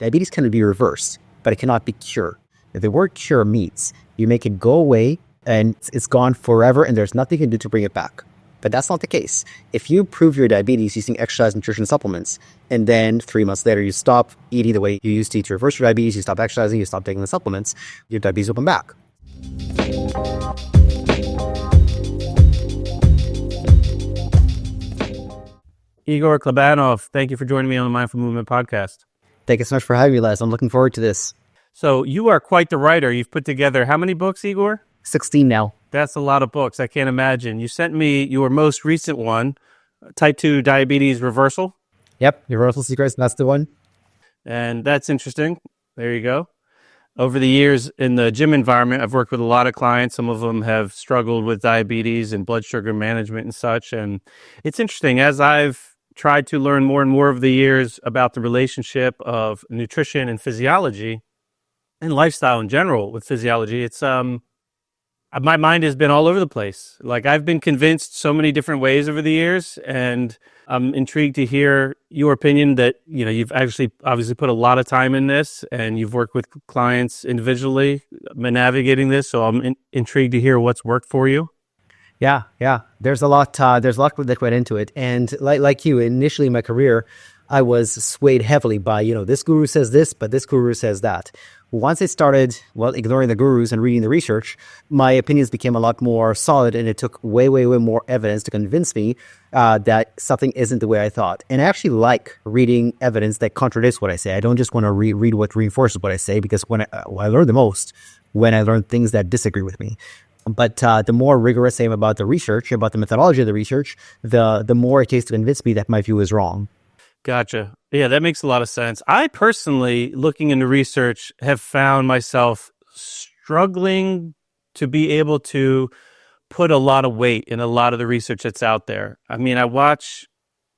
Diabetes can be reversed, but it cannot be cured. If the word cure means you make it go away and it's gone forever and there's nothing you can do to bring it back. But that's not the case. If you improve your diabetes using exercise, nutrition, supplements, and then 3 months later you stop eating the way you used to eat to reverse your diabetes, you stop exercising, you stop taking the supplements, your diabetes will come back. Igor Klibanov, thank you for joining me on the Mindful Movement podcast. Thank you so much for having me, Les. I'm looking forward to this. So you are quite the writer. You've put together how many books, Igor? 16 now. That's a lot of books. I can't imagine. You sent me your most recent one, Type 2 Diabetes Reversal. Yep, Reversal Secrets, that's the one. And that's interesting. There you go. Over the years in the gym environment, I've worked with a lot of clients. Some of them have struggled with diabetes and blood sugar management and such. And it's interesting, as I've tried to learn more and more over the years about the relationship of nutrition and physiology and lifestyle in general with physiology, it's my mind has been all over the place. Like, I've been convinced so many different ways over the years, and I'm intrigued to hear your opinion that, you know, you've actually obviously put a lot of time in this and you've worked with clients individually navigating this. So I'm intrigued to hear what's worked for you. Yeah. There's a lot that went into it. And like you, initially in my career, I was swayed heavily by, this guru says this, but this guru says that. Once I started, ignoring the gurus and reading the research, my opinions became a lot more solid, and it took way more evidence to convince me that something isn't the way I thought. And I actually like reading evidence that contradicts what I say. I don't just want to read what reinforces what I say, because when I learn the most when I learn things that disagree with me. But the more rigorous I am about the research, about the methodology of the research, the more it takes to convince me that my view is wrong. Gotcha. Yeah, that makes a lot of sense. I personally, looking into research, have found myself struggling to be able to put a lot of weight in a lot of the research that's out there. I mean,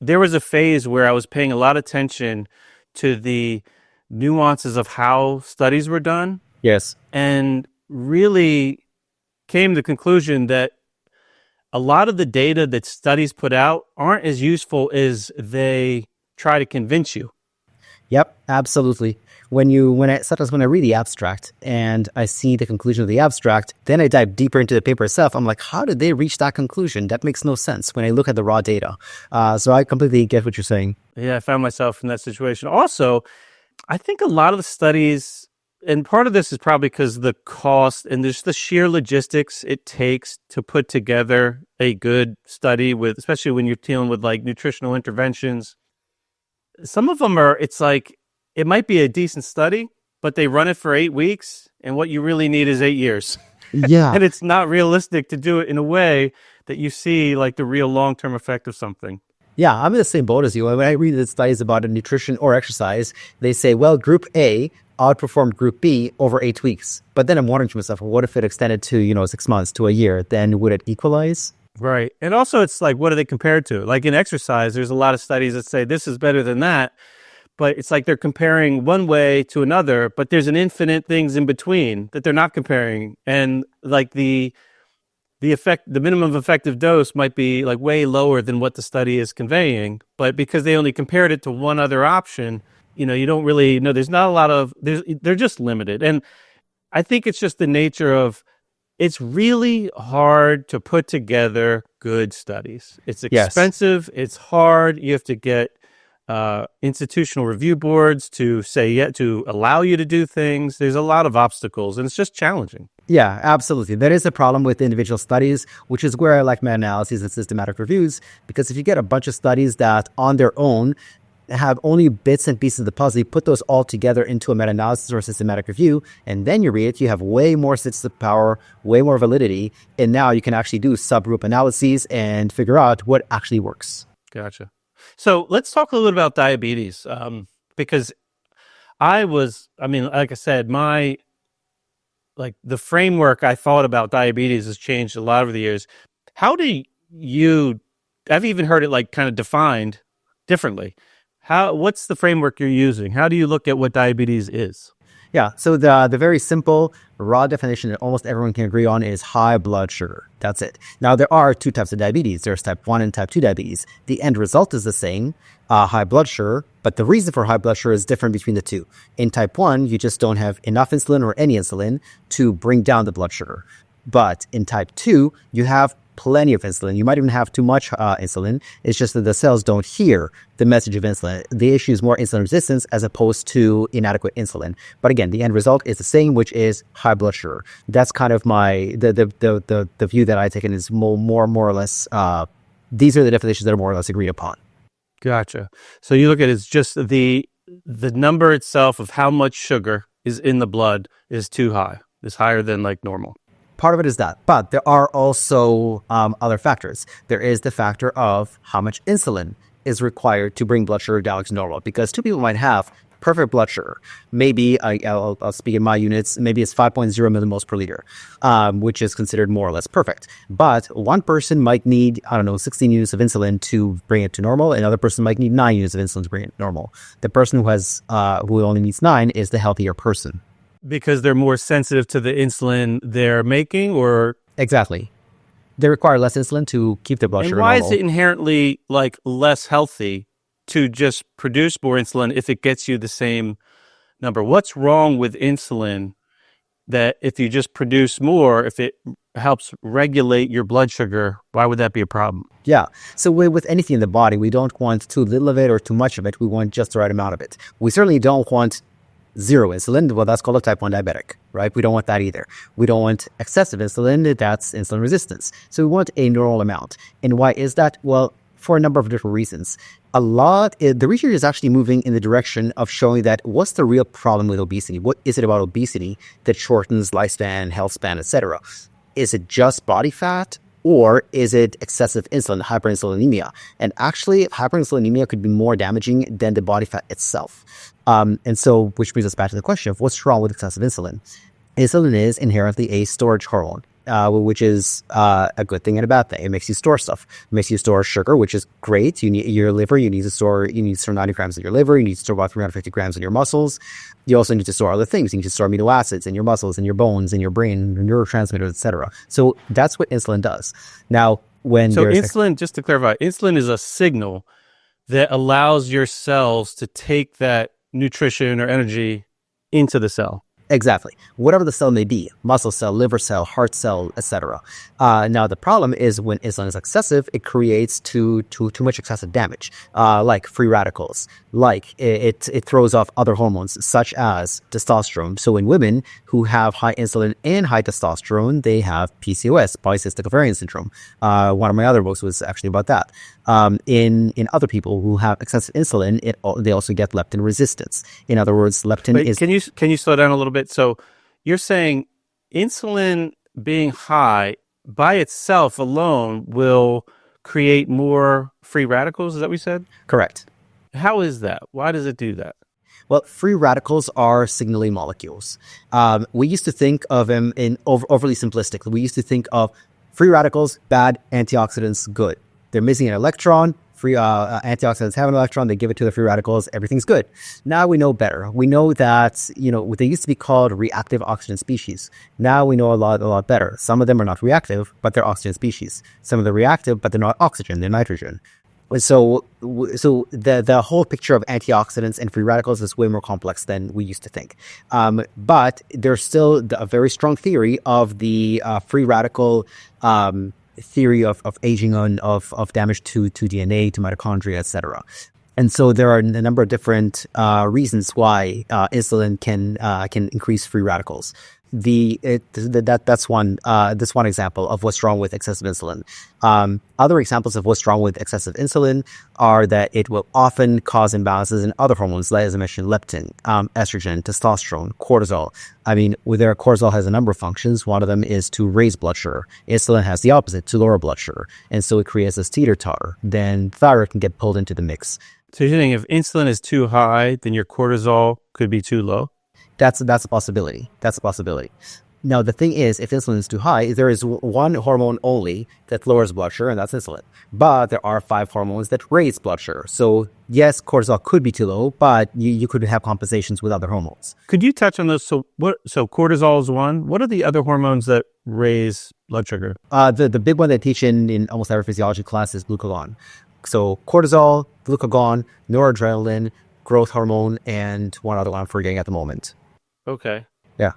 there was a phase where I was paying a lot of attention to the nuances of how studies were done. Yes. And really came to the conclusion that a lot of the data that studies put out aren't as useful as they try to convince you. Yep, absolutely. When I read the abstract and I see the conclusion of the abstract, then I dive deeper into the paper itself. I'm like, how did they reach that conclusion? That makes no sense when I look at the raw data. So I completely get what you're saying. Yeah, I found myself in that situation. Also, I think a lot of the studies, and part of this is probably because of the cost and just the sheer logistics it takes to put together a good study with, especially when you're dealing with like nutritional interventions. Some of them it's like, it might be a decent study, but they run it for 8 weeks, and what you really need is 8 years. Yeah. And it's not realistic to do it in a way that you see like the real long-term effect of something. Yeah, I'm in the same boat as you. When I read the studies about nutrition or exercise, they say, well, group A outperformed group B over 8 weeks. But then I'm wondering to myself, what if it extended to, 6 months to a year? Then would it equalize? Right. And also it's like, what do they compare it to? Like in exercise, there's a lot of studies that say this is better than that, but it's like they're comparing one way to another, but there's an infinite things in between that they're not comparing. And like the minimum effective dose might be like way lower than what the study is conveying, but because they only compared it to one other option, you don't really know. There's not a lot of, they're just limited. And I think it's just the nature of, it's really hard to put together good studies. It's expensive. Yes. It's hard. You have to get institutional review boards to to allow you to do things. There's a lot of obstacles, and it's just challenging. Yeah, absolutely. There is a problem with individual studies, which is where I like meta-analyses and systematic reviews, because if you get a bunch of studies that on their own have only bits and pieces of the puzzle, you put those all together into a meta-analysis or a systematic review, and then you read it, you have way more statistical power, way more validity, and now you can actually do subgroup analyses and figure out what actually works. Gotcha. So let's talk a little bit about diabetes, because like I said, the framework I thought about diabetes has changed a lot over the years. How do I've even heard it like kind of defined differently. What's the framework you're using? How do you look at what diabetes is? Yeah, so the very simple, raw definition that almost everyone can agree on is high blood sugar. That's it. Now, there are two types of diabetes. There's type 1 and type 2 diabetes. The end result is the same, high blood sugar, but the reason for high blood sugar is different between the two. In type 1, you just don't have enough insulin or any insulin to bring down the blood sugar. But in type 2, you have plenty of insulin. You might even have too much insulin. It's just that the cells don't hear the message of insulin. The issue is more insulin resistance as opposed to inadequate insulin. But again, the end result is the same, which is high blood sugar. That's kind of the view that I take in is more or less, these are the definitions that are more or less agreed upon. Gotcha. So you look at it as just the number itself of how much sugar is in the blood is too high. It's higher than like normal. Part of it is that, but there are also other factors. There is the factor of how much insulin is required to bring blood sugar down to normal, because two people might have perfect blood sugar. Maybe, I'll speak in my units, maybe it's 5.0 millimoles per liter, which is considered more or less perfect. But one person might need, 16 units of insulin to bring it to normal. Another person might need 9 units of insulin to bring it to normal. The person who only needs 9 is the healthier person. Because they're more sensitive to the insulin they're making, or? Exactly. They require less insulin to keep their blood sugar normal. And why is it inherently like less healthy to just produce more insulin if it gets you the same number? What's wrong with insulin that if you just produce more, if it helps regulate your blood sugar, why would that be a problem? Yeah. So with anything in the body, we don't want too little of it or too much of it. We want just the right amount of it. We certainly don't want zero insulin. Well, that's called a type 1 diabetic, right? We don't want that either. We don't want excessive insulin. That's insulin resistance. So we want a normal amount. And why is that? Well, for a number of different reasons. The research is actually moving in the direction of showing that what's the real problem with obesity? What is it about obesity that shortens lifespan, health span, etc.? Is it just body fat? Or is it excessive insulin, hyperinsulinemia? And actually, hyperinsulinemia could be more damaging than the body fat itself. And so, which brings us back to the question of what's wrong with excessive insulin. Insulin is inherently a storage hormone, which is a good thing and a bad thing. It makes you store stuff. It makes you store sugar, which is great. You need your liver. You need to store 90 grams in your liver. You need to store about 350 grams in your muscles. You also need to store other things. You need to store amino acids in your muscles, in your bones, in your brain, neurotransmitters, etc. So that's what insulin does. Now, insulin, just to clarify, insulin is a signal that allows your cells to take that nutrition or energy into the cell. Exactly. Whatever the cell may be, muscle cell, liver cell, heart cell, etc. Now, the problem is when insulin is excessive, it creates too much excessive damage, like free radicals, like it throws off other hormones, such as testosterone. So in women who have high insulin and high testosterone, they have PCOS, polycystic ovarian syndrome. One of my other books was actually about that. In other people who have excessive insulin, they also get leptin resistance. In other words, leptin is... Can you slow down a little bit? So you're saying insulin being high by itself alone will create more free radicals? Is that what you said? Correct. How is that? Why does it do that? Well, free radicals are signaling molecules. We used to think of them in overly simplistic. We used to think of free radicals, bad, antioxidants, good. They're missing an electron. Free antioxidants have an electron. They give it to the free radicals. Everything's good. Now we know better. We know that they used to be called reactive oxygen species. Now we know a lot better. Some of them are not reactive, but they're oxygen species. Some of them are reactive, but they're not oxygen. They're nitrogen. So the whole picture of antioxidants and free radicals is way more complex than we used to think. But there's still a very strong theory of the free radical theory of aging of damage to DNA, to mitochondria, etc. And so there are a number of different reasons why insulin can increase free radicals. That's one example of what's wrong with excessive insulin. Other examples of what's wrong with excessive insulin are that it will often cause imbalances in other hormones, like as I mentioned, leptin, estrogen, testosterone, cortisol. I mean, cortisol has a number of functions. One of them is to raise blood sugar. Insulin has the opposite, to lower blood sugar, and so it creates this teeter-totter. Then thyroid can get pulled into the mix. So you're saying if insulin is too high, then your cortisol could be too low? That's a possibility. Now, the thing is, if insulin is too high, there is one hormone only that lowers blood sugar, and that's insulin. But there are 5 hormones that raise blood sugar. So, yes, cortisol could be too low, but you could have compensations with other hormones. Could you touch on those? So cortisol is one. What are the other hormones that raise blood sugar? The big one they teach in almost every physiology class is glucagon. So, cortisol, glucagon, noradrenaline, growth hormone, and one other one I'm forgetting at the moment. Okay. Yeah.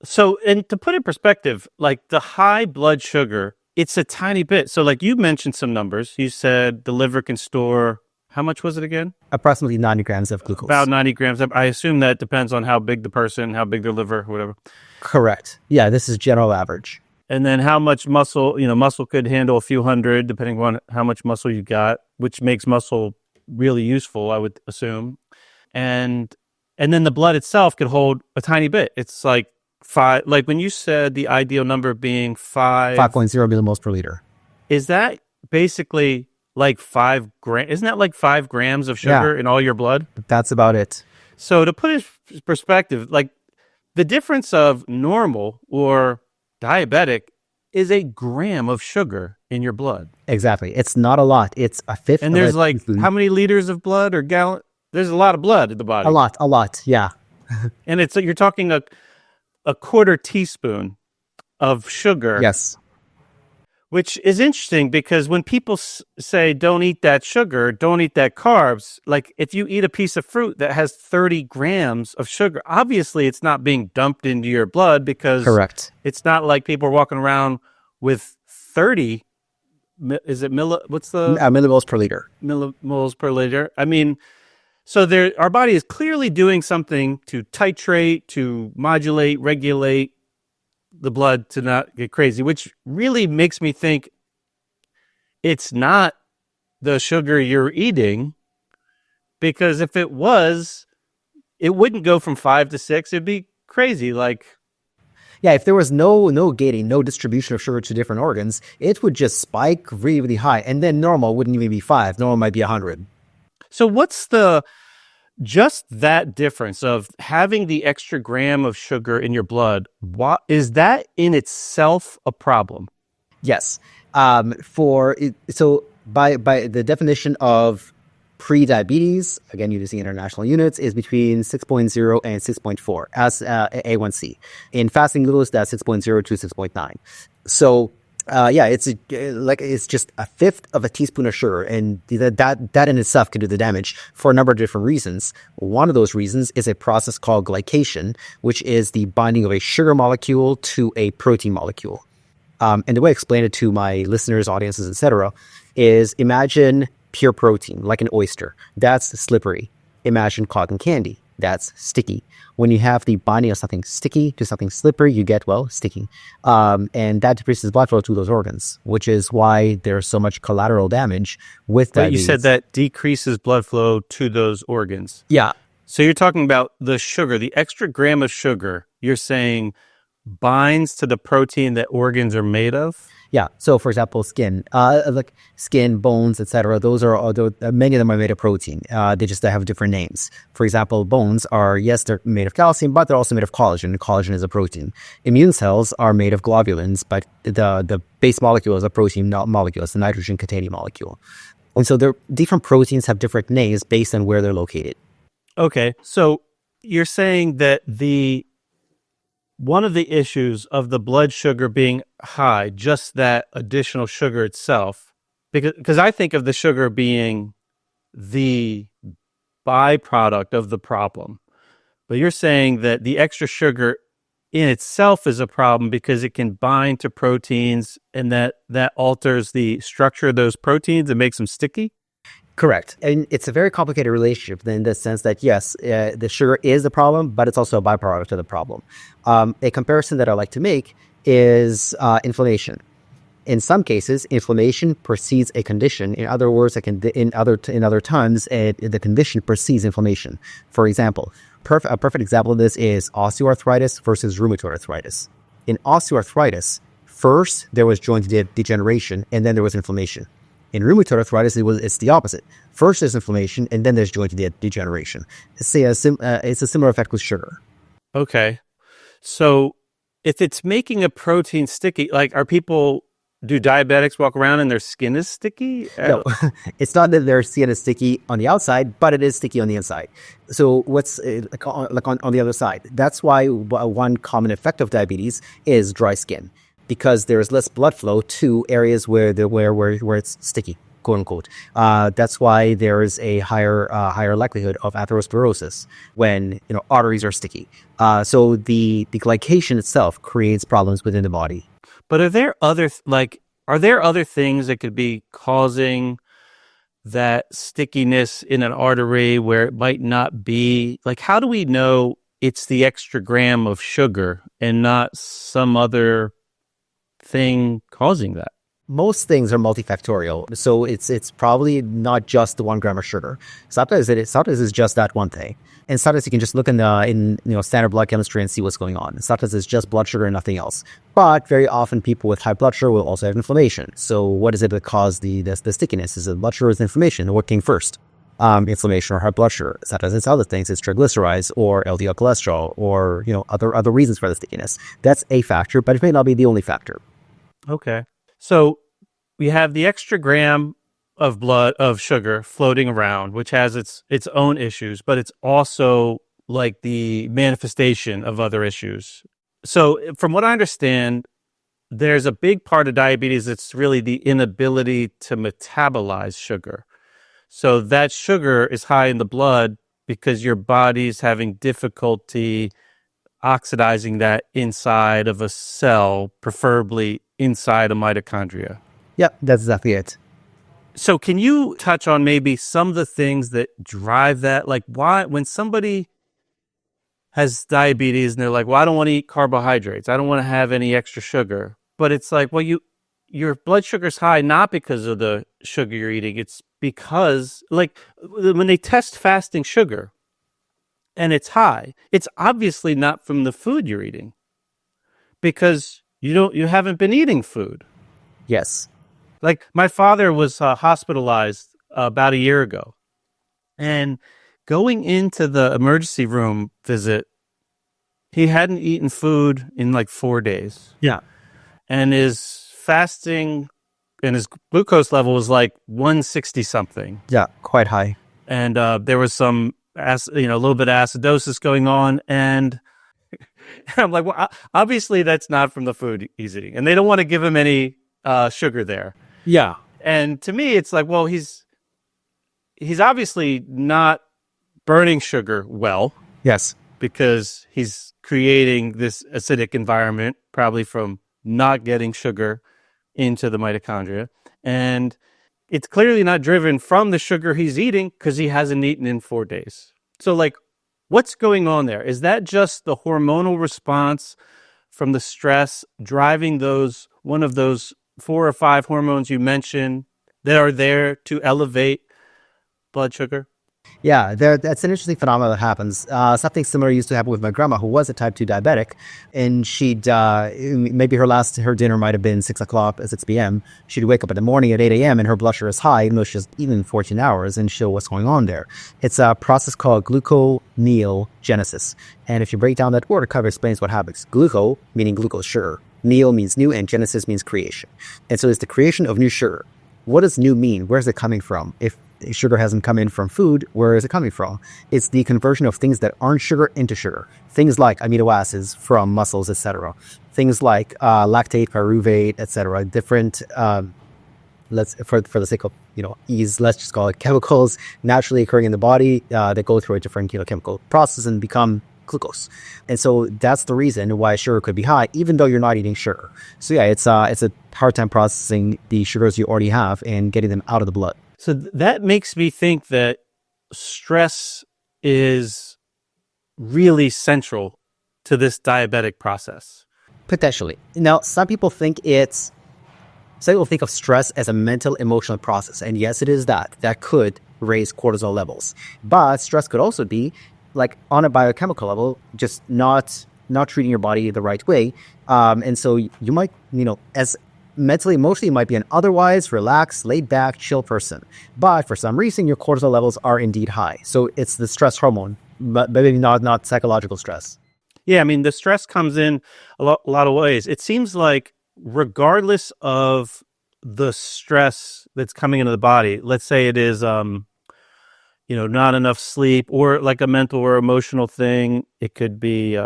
So, and to put in perspective, like the high blood sugar, it's a tiny bit. So like you mentioned some numbers. You said the liver can store, how much was it again? Approximately 90 grams of glucose. About 90 grams. I assume that depends on how big the person, how big their liver, whatever. Correct. Yeah, this is general average. And then how much muscle, muscle could handle a few hundred, depending on how much muscle you got, which makes muscle really useful, I would assume. And then the blood itself could hold a tiny bit. It's like 5, like when you said the ideal number being 5.0 millimoles per liter. Is that basically like 5 grams? Isn't that like 5 grams of sugar in all your blood? That's about it. So to put it in perspective, like the difference of normal or diabetic is 1 gram of sugar in your blood. Exactly. It's not a lot. It's a fifth. And there's like how many liters of blood or gallon? There's a lot of blood in the body. A lot. Yeah. And it's you're talking a quarter teaspoon of sugar. Yes. Which is interesting because when people say don't eat that sugar, don't eat that carbs, like if you eat a piece of fruit that has 30 grams of sugar, obviously it's not being dumped into your blood because correct. It's not like people are walking around with 30, is it what's the? Millimoles per liter. Millimoles per liter. I mean, so our body is clearly doing something to titrate, to modulate, regulate the blood to not get crazy, which really makes me think it's not the sugar you're eating, because if it was, it wouldn't go from 5 to 6. It'd be crazy. Like, yeah, if there was no gating, no distribution of sugar to different organs, it would just spike really, really high. And then normal wouldn't even be 5. Normal might be 100. So what's just that difference of having the extra gram of sugar in your blood? What is that in itself a problem? Yes. So by the definition of pre-diabetes, again using international units, is between 6.0 and 6.4 as A1C. In fasting glucose, that's 6.0 to 6.9. So it's just a fifth of a teaspoon of sugar, and that in itself can do the damage for a number of different reasons. One of those reasons is a process called glycation, which is the binding of a sugar molecule to a protein molecule. And the way I explain it to my listeners, audiences, etc., is imagine pure protein, like an oyster. That's slippery. Imagine cotton candy. That's sticky. When you have the binding of something sticky to something slippery, you get, sticky. And that decreases blood flow to those organs, which is why there's so much collateral damage with diabetes. You said that decreases blood flow to those organs. Yeah. So you're talking about the sugar, the extra gram of sugar, you're saying binds to the protein that organs are made of? Yeah. So, for example, skin, like skin, bones, etc. Those are many of them are made of protein. They have different names. For example, bones are they're made of calcium, but they're also made of collagen. Collagen is a protein. Immune cells are made of globulins, but the base molecule is a protein molecule. It's a nitrogen-containing molecule. And so different proteins have different names based on where they're located. Okay. So you're saying that one of the issues of the blood sugar being high, just that additional sugar itself, because I think of the sugar being the byproduct of the problem, but you're saying that the extra sugar in itself is a problem because it can bind to proteins and that alters the structure of those proteins and makes them sticky? Correct. And it's a very complicated relationship in the sense that, yes, the sugar is the problem, but it's also a byproduct of the problem. A comparison that I like to make is inflammation. In some cases, inflammation precedes a condition. In other words, in other times, the condition precedes inflammation. For example, a perfect example of this is osteoarthritis versus rheumatoid arthritis. In osteoarthritis, first there was joint degeneration, and then there was inflammation. In rheumatoid arthritis, it's the opposite. First there's inflammation, and then there's joint degeneration. It's a similar effect with sugar. Okay. So if it's making a protein sticky, like do diabetics walk around and their skin is sticky? No, it's not that their skin is sticky on the outside, but it is sticky on the inside. So what's on the other side? That's why one common effect of diabetes is dry skin, because there is less blood flow to areas where it's sticky, quote unquote. That's why there is a higher likelihood of atherosclerosis when arteries are sticky. So the glycation itself creates problems within the body. But are there other things that could be causing that stickiness in an artery where it might not be? Like, how do we know it's the extra gram of sugar and not some other thing causing that? Most things are multifactorial, so it's probably not just the 1 gram of sugar. Sometimes it's just that one thing, and sometimes you can just look in standard blood chemistry and see what's going on. And sometimes it's just blood sugar and nothing else. But very often people with high blood sugar will also have inflammation. So what is it that caused the stickiness? Is it blood sugar or is it inflammation? What came first? Inflammation or high blood sugar. Sometimes it's other things. It's triglycerides or LDL cholesterol or other reasons for the stickiness. That's a factor, but it may not be the only factor. Okay. So we have the extra gram of sugar floating around, which has its own issues, but it's also like the manifestation of other issues. So from what I understand, there's a big part of diabetes that's really the inability to metabolize sugar. So that sugar is high in the blood because your body's having difficulty oxidizing that inside of a cell, preferably inside a mitochondria. Yeah, that's exactly it. So can you touch on maybe some of the things that drive that? Like why, when somebody has diabetes and they're like, well, I don't want to eat carbohydrates. I don't want to have any extra sugar. But it's like, well, your blood sugar's high, not because of the sugar you're eating. It's because like when they test fasting sugar and it's high, it's obviously not from the food you're eating because you haven't been eating food. Yes. Like my father was hospitalized about a year ago, and going into the emergency room visit, he hadn't eaten food in like 4 days. Yeah. And his fasting and his glucose level was like 160 something. Yeah, quite high. And there was some a little bit of acidosis going on, and I'm like, well, obviously that's not from the food he's eating, and they don't want to give him any sugar there. Yeah. And to me, it's like, well, he's obviously not burning sugar well. Yes. Because he's creating this acidic environment, probably from not getting sugar into the mitochondria. And it's clearly not driven from the sugar he's eating because he hasn't eaten in 4 days. So like, what's going on there? Is that just the hormonal response from the stress driving one of those 4 or 5 hormones you mentioned that are there to elevate blood sugar? Yeah, that's an interesting phenomenon that happens. Something similar used to happen with my grandma, who was a type 2 diabetic, and she'd maybe her dinner might have been 6 o'clock, 6 p.m. She'd wake up in the morning at 8 a.m. and her blood sugar is high, even though she's eaten 14 hours, and show what's going on there. It's a process called gluconeogenesis, and if you break down that word, it kind of explains what happens. Gluco meaning glucose, sugar. Neo means new, and genesis means creation. And so it's the creation of new sugar. What does new mean? Where's it coming from? If sugar hasn't come in from food, where is it coming from? It's the conversion of things that aren't sugar into sugar. Things like amino acids from muscles, etc. Things like lactate, pyruvate, etc. Different, for the sake of ease, let's just call it chemicals naturally occurring in the body that go through a different chemical process and become glucose. And so that's the reason why sugar could be high, even though you're not eating sugar. So yeah, it's a hard time processing the sugars you already have and getting them out of the blood. So that makes me think that stress is really central to this diabetic process. Potentially. Now, some people think of stress as a mental, emotional process. And yes, it is that. That could raise cortisol levels. But stress could also be like on a biochemical level, just not treating your body the right way. And so you might, as mentally, emotionally, you might be an otherwise relaxed, laid back, chill person. But for some reason, your cortisol levels are indeed high. So it's the stress hormone, but maybe not psychological stress. Yeah, I mean, the stress comes in a lot of ways. It seems like regardless of the stress that's coming into the body, let's say it is, not enough sleep or like a mental or emotional thing. It could be,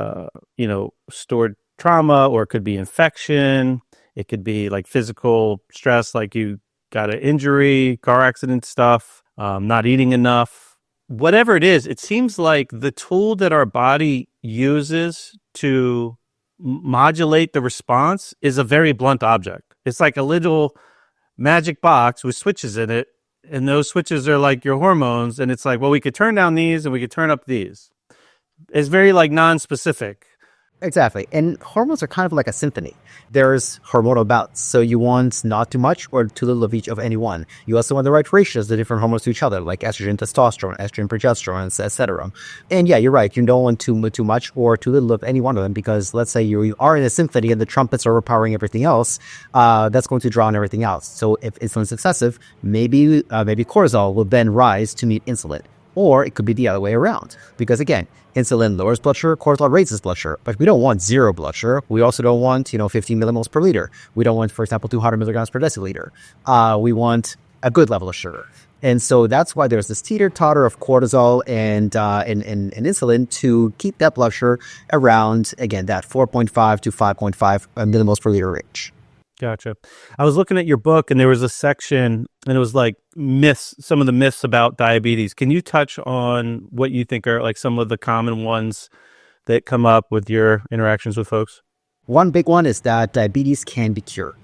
stored trauma, or it could be infection. It could be like physical stress, like you got an injury, car accident stuff, not eating enough. Whatever it is, it seems like the tool that our body uses to modulate the response is a very blunt object. It's like a little magic box with switches in it, and those switches are like your hormones, and it's like, well, we could turn down these and we could turn up these. It's very like non-specific. Exactly. And hormones are kind of like a symphony. There's hormonal bouts. So you want not too much or too little of each of any one. You also want the right ratios, the different hormones to each other, like estrogen, testosterone, estrogen, progesterone, etc. And yeah, you're right. You don't want too much or too little of any one of them, because let's say you are in a symphony and the trumpets are overpowering everything else, that's going to drown everything else. So if insulin's excessive, maybe cortisol will then rise to meet insulin. Or it could be the other way around, because again, insulin lowers blood sugar, cortisol raises blood sugar, but we don't want zero blood sugar. We also don't want, 15 millimoles per liter. We don't want, for example, 200 milligrams per deciliter. We want a good level of sugar. And so that's why there's this teeter-totter of cortisol and insulin to keep that blood sugar around, again, that 4.5 to 5.5 millimoles per liter range. Gotcha. I was looking at your book, and there was a section, and it was like myths, some of the myths about diabetes. Can you touch on what you think are like some of the common ones that come up with your interactions with folks? One big one is that diabetes can be cured.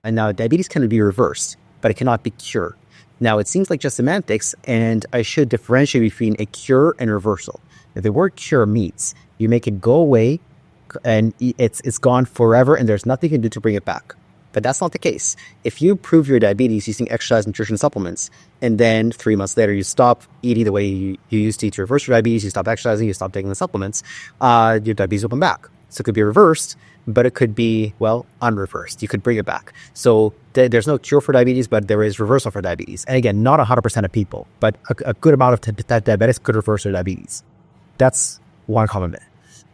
And now diabetes can be reversed, but it cannot be cured. Now, it seems like just semantics, and I should differentiate between a cure and reversal. If the word cure means you make it go away and it's gone forever and there's nothing you can do to bring it back. But that's not the case. If you improve your diabetes using exercise, nutrition, supplements, and then 3 months later you stop eating the way you used to eat to reverse your diabetes, you stop exercising, you stop taking the supplements, your diabetes will come back. So it could be reversed, but it could be, unreversed. You could bring it back. So there's no cure for diabetes, but there is reversal for diabetes. And again, not 100% of people, but a good amount of diabetics could reverse their diabetes. That's one common myth.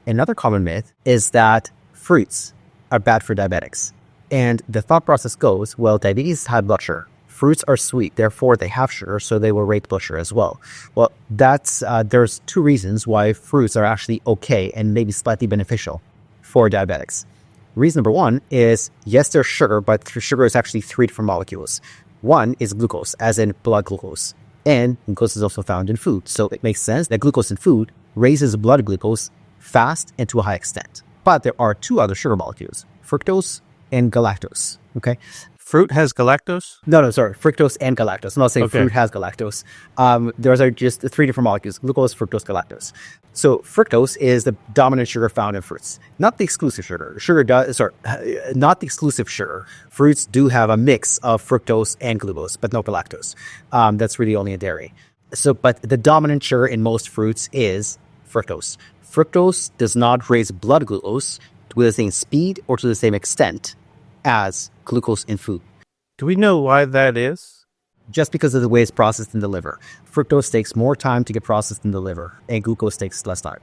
Another common myth is that fruits are bad for diabetics. And the thought process goes, diabetes is high blood sugar. Fruits are sweet, therefore they have sugar, so they will raise blood sugar as well. Well, there's two reasons why fruits are actually okay and maybe slightly beneficial for diabetics. Reason number one is, yes, there's sugar, but sugar is actually 3 different molecules. One is glucose, as in blood glucose. And glucose is also found in food. So it makes sense that glucose in food raises blood glucose fast and to a high extent. But there are 2 other sugar molecules, fructose and galactose. Okay. Fruit has galactose? No, sorry. Fructose and galactose. I'm not saying fruit has galactose. Those are just 3 different molecules, glucose, fructose, galactose. So fructose is the dominant sugar found in fruits, not the exclusive sugar. Not the exclusive sugar. Fruits do have a mix of fructose and glucose, but no galactose. That's really only in dairy. But the dominant sugar in most fruits is fructose. Fructose does not raise blood glucose with the same speed or to the same extent as glucose in food. Do we know why that is? Just because of the way it's processed in the liver. Fructose takes more time to get processed in the liver, and glucose takes less time.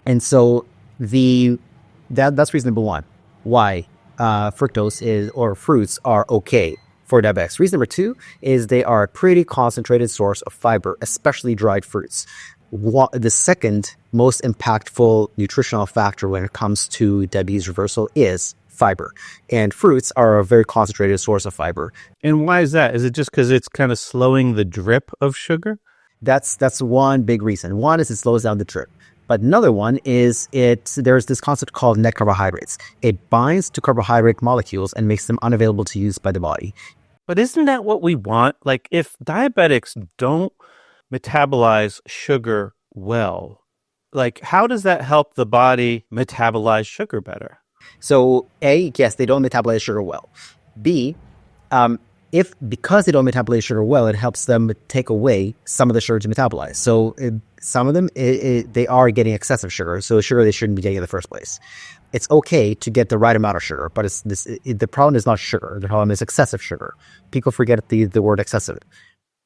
And so that's reason number one why fructose or fruits are okay for diabetics. Reason number 2 is they are a pretty concentrated source of fiber, especially dried fruits. The second most impactful nutritional factor when it comes to diabetes reversal is fiber. And fruits are a very concentrated source of fiber. And why is that? Is it just because it's kind of slowing the drip of sugar? That's one big reason. One is it slows down the drip. But another one is there's this concept called net carbohydrates. It binds to carbohydrate molecules and makes them unavailable to use by the body. But isn't that what we want? Like, if diabetics don't metabolize sugar well, like, how does that help the body metabolize sugar better? So A, yes, they don't metabolize sugar well. B, because they don't metabolize sugar well, it helps them take away some of the sugar to metabolize. So some of them, they are getting excessive sugar, so sugar they shouldn't be getting in the first place. It's okay to get the right amount of sugar, but the problem is not sugar. The problem is excessive sugar. People forget the word excessive.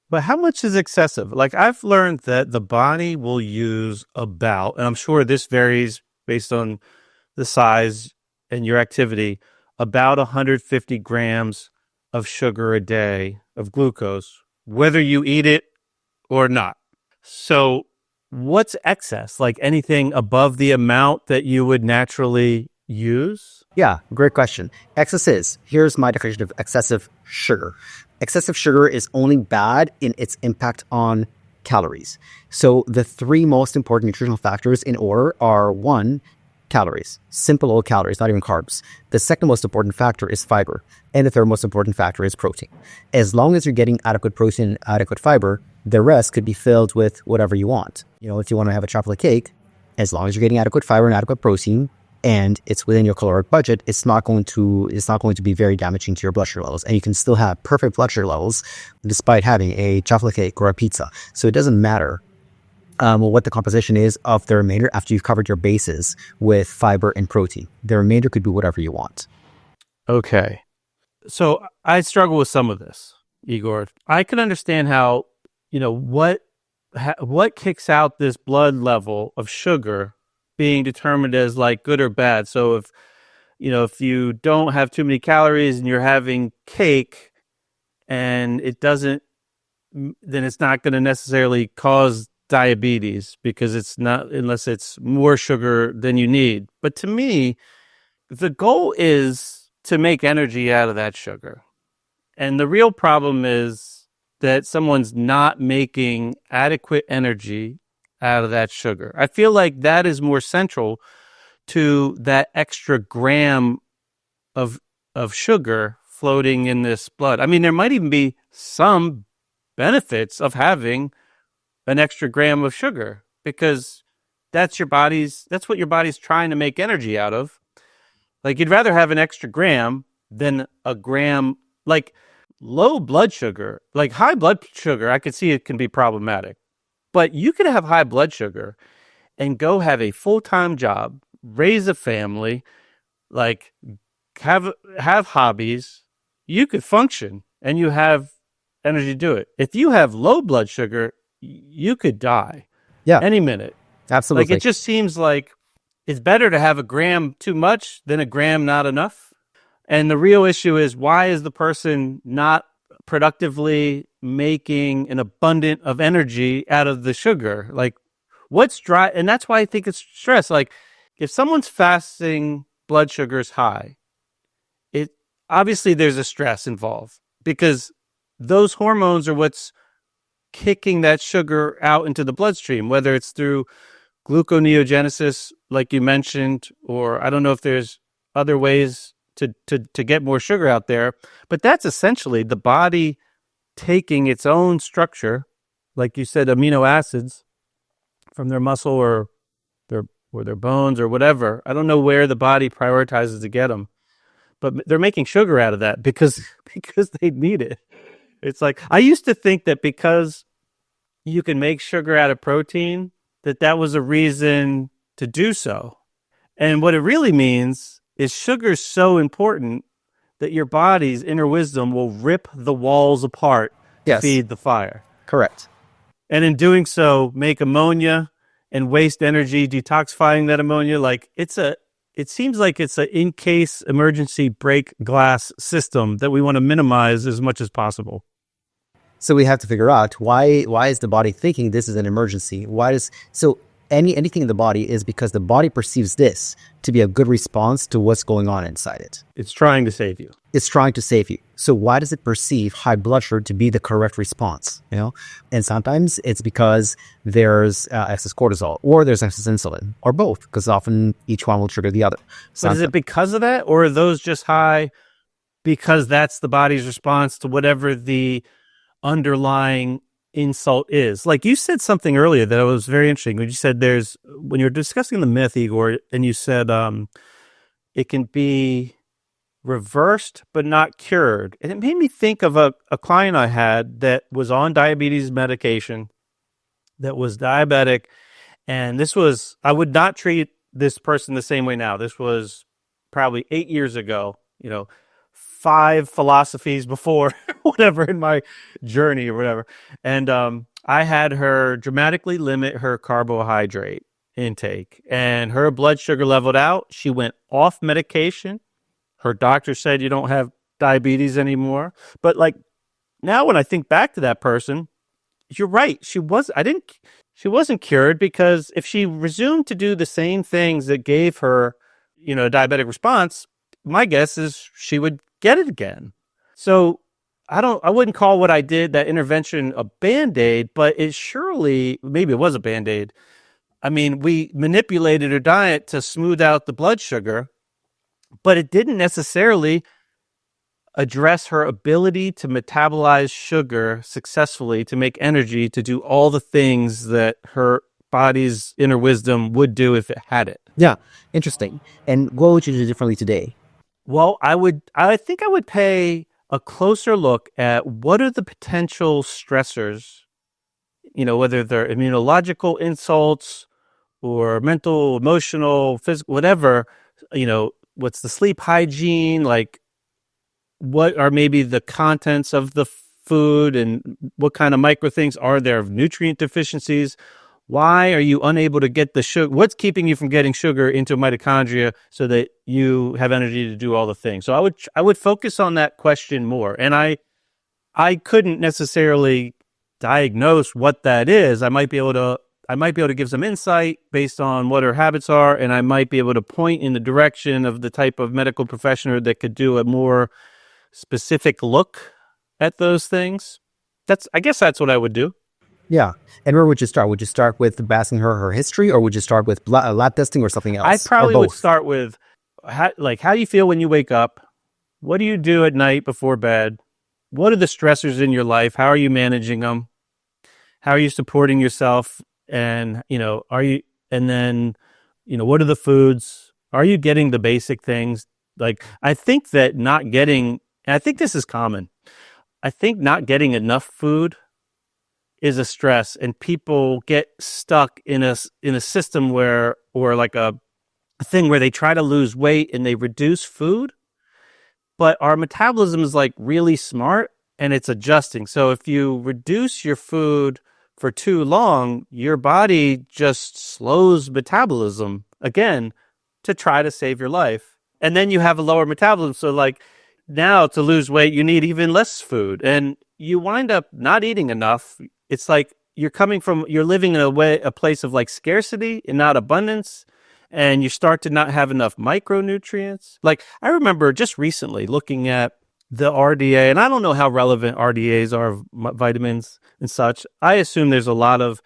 But how much is excessive? Like, I've learned that the body will use about, and I'm sure this varies based on the size and your activity, about 150 grams of sugar a day of glucose, whether you eat it or not. So what's excess? Like anything above the amount that you would naturally use? Yeah, great question. Here's my definition of excessive sugar. Excessive sugar is only bad in its impact on calories. So the three most important nutritional factors in order are: one, calories, simple old calories, not even carbs. The second most important factor is fiber. And the third most important factor is protein. As long as you're getting adequate protein and adequate fiber, the rest could be filled with whatever you want. If you want to have a chocolate cake, as long as you're getting adequate fiber and adequate protein, and it's within your caloric budget, it's not going to be very damaging to your blood sugar levels. And you can still have perfect blood sugar levels despite having a chocolate cake or a pizza. So it doesn't matter what the composition is of the remainder after you've covered your bases with fiber and protein. The remainder could be whatever you want. Okay. So I struggle with some of this, Igor. I can understand how, what kicks out this blood level of sugar being determined as like good or bad. So if you don't have too many calories and you're having cake and it doesn't, then it's not going to necessarily cause diabetes because it's not, unless it's more sugar than you need. But to me, the goal is to make energy out of that sugar. And the real problem is that someone's not making adequate energy out of that sugar. I feel like that is more central to that extra gram of sugar floating in this blood. I mean, there might even be some benefits of having an extra gram of sugar because that's what your body's trying to make energy out of. Like you'd rather have an extra gram than a gram. Like low blood sugar, like high blood sugar, I could see it can be problematic. But you could have high blood sugar and go have a full-time job, raise a family, like have hobbies. You could function and you have energy to do it. If you have low blood sugar, you could die any minute. Absolutely. Like it just seems like it's better to have a gram too much than a gram not enough. And the real issue is, why is the person not productively making an abundant of energy out of the sugar? Like what's dry? And that's why I think it's stress. Like if someone's fasting blood sugar is high, it obviously there's a stress involved because those hormones are what's kicking that sugar out into the bloodstream, whether it's through gluconeogenesis, like you mentioned, or I don't know if there's other ways to get more sugar out there, but that's essentially the body taking its own structure, like you said, amino acids from their muscle or their bones or whatever. I don't know where the body prioritizes to get them, but they're making sugar out of that because they need it. It's like, I used to think that because you can make sugar out of protein, that was a reason to do so. And what it really means is sugar's so important that your body's inner wisdom will rip the walls apart to feed the fire. Correct. And in doing so, make ammonia and waste energy detoxifying that ammonia. Like it seems like it's an in-case emergency break glass system that we want to minimize as much as possible. So we have to figure out why is the body thinking this is an emergency? Anything in the body is because the body perceives this to be a good response to what's going on inside it. It's trying to save you. It's trying to save you. So why does it perceive high blood sugar to be the correct response? And sometimes it's because there's excess cortisol, or there's excess insulin, or both, because often each one will trigger the other. But is it because of that, or are those just high because that's the body's response to whatever the underlying insult is? Like you said something earlier that was very interesting. When you said when you're discussing the myth, Igor, and you said it can be reversed but not cured. And it made me think of a client I had that was on diabetes medication, that was diabetic. And I would not treat this person the same way now. This was probably 8 years ago, 5 philosophies before whatever in my journey or whatever. And I had her dramatically limit her carbohydrate. intake, and her blood sugar leveled out. She went off medication. Her doctor said you don't have diabetes anymore. But like now when I think back to that person, you're right. She wasn't cured, because if she resumed to do the same things that gave her, a diabetic response, my guess is she would get it again. So I wouldn't call what I did, that intervention, a Band-Aid, but maybe it was a Band-Aid. I mean, we manipulated her diet to smooth out the blood sugar, but it didn't necessarily address her ability to metabolize sugar successfully, to make energy, to do all the things that her body's inner wisdom would do if it had it. Yeah, interesting. And what would you do differently today? Well, I think I would pay a closer look at what are the potential stressors, whether they're immunological insults or mental, emotional, physical, whatever, what's the sleep hygiene, like what are maybe the contents of the food, and what kind of micro things are there of nutrient deficiencies? Why are you unable to get the sugar? What's keeping you from getting sugar into mitochondria so that you have energy to do all the things? So I would focus on that question more. And I couldn't necessarily diagnose what that is. I might be able to give some insight based on what her habits are, and I might be able to point in the direction of the type of medical professional that could do a more specific look at those things. I guess that's what I would do. Yeah. And where would you start? Would you start with asking her history, or would you start with lab testing or something else? I probably would start with, how do you feel when you wake up? What do you do at night before bed? What are the stressors in your life? How are you managing them? How are you supporting yourself? And, what are the foods? Are you getting the basic things? Like, I think that and I think this is common. I think not getting enough food is a stress, and people get stuck in a system or like a thing where they try to lose weight and they reduce food, but our metabolism is like really smart and it's adjusting. So if you reduce your food for too long, your body just slows metabolism again to try to save your life. And then you have a lower metabolism. So like now to lose weight, you need even less food, and you wind up not eating enough. It's like you're living in a place of like scarcity and not abundance, and you start to not have enough micronutrients. Like I remember just recently looking at the RDA, and I don't know how relevant RDAs are of vitamins and such. I assume there's a lot of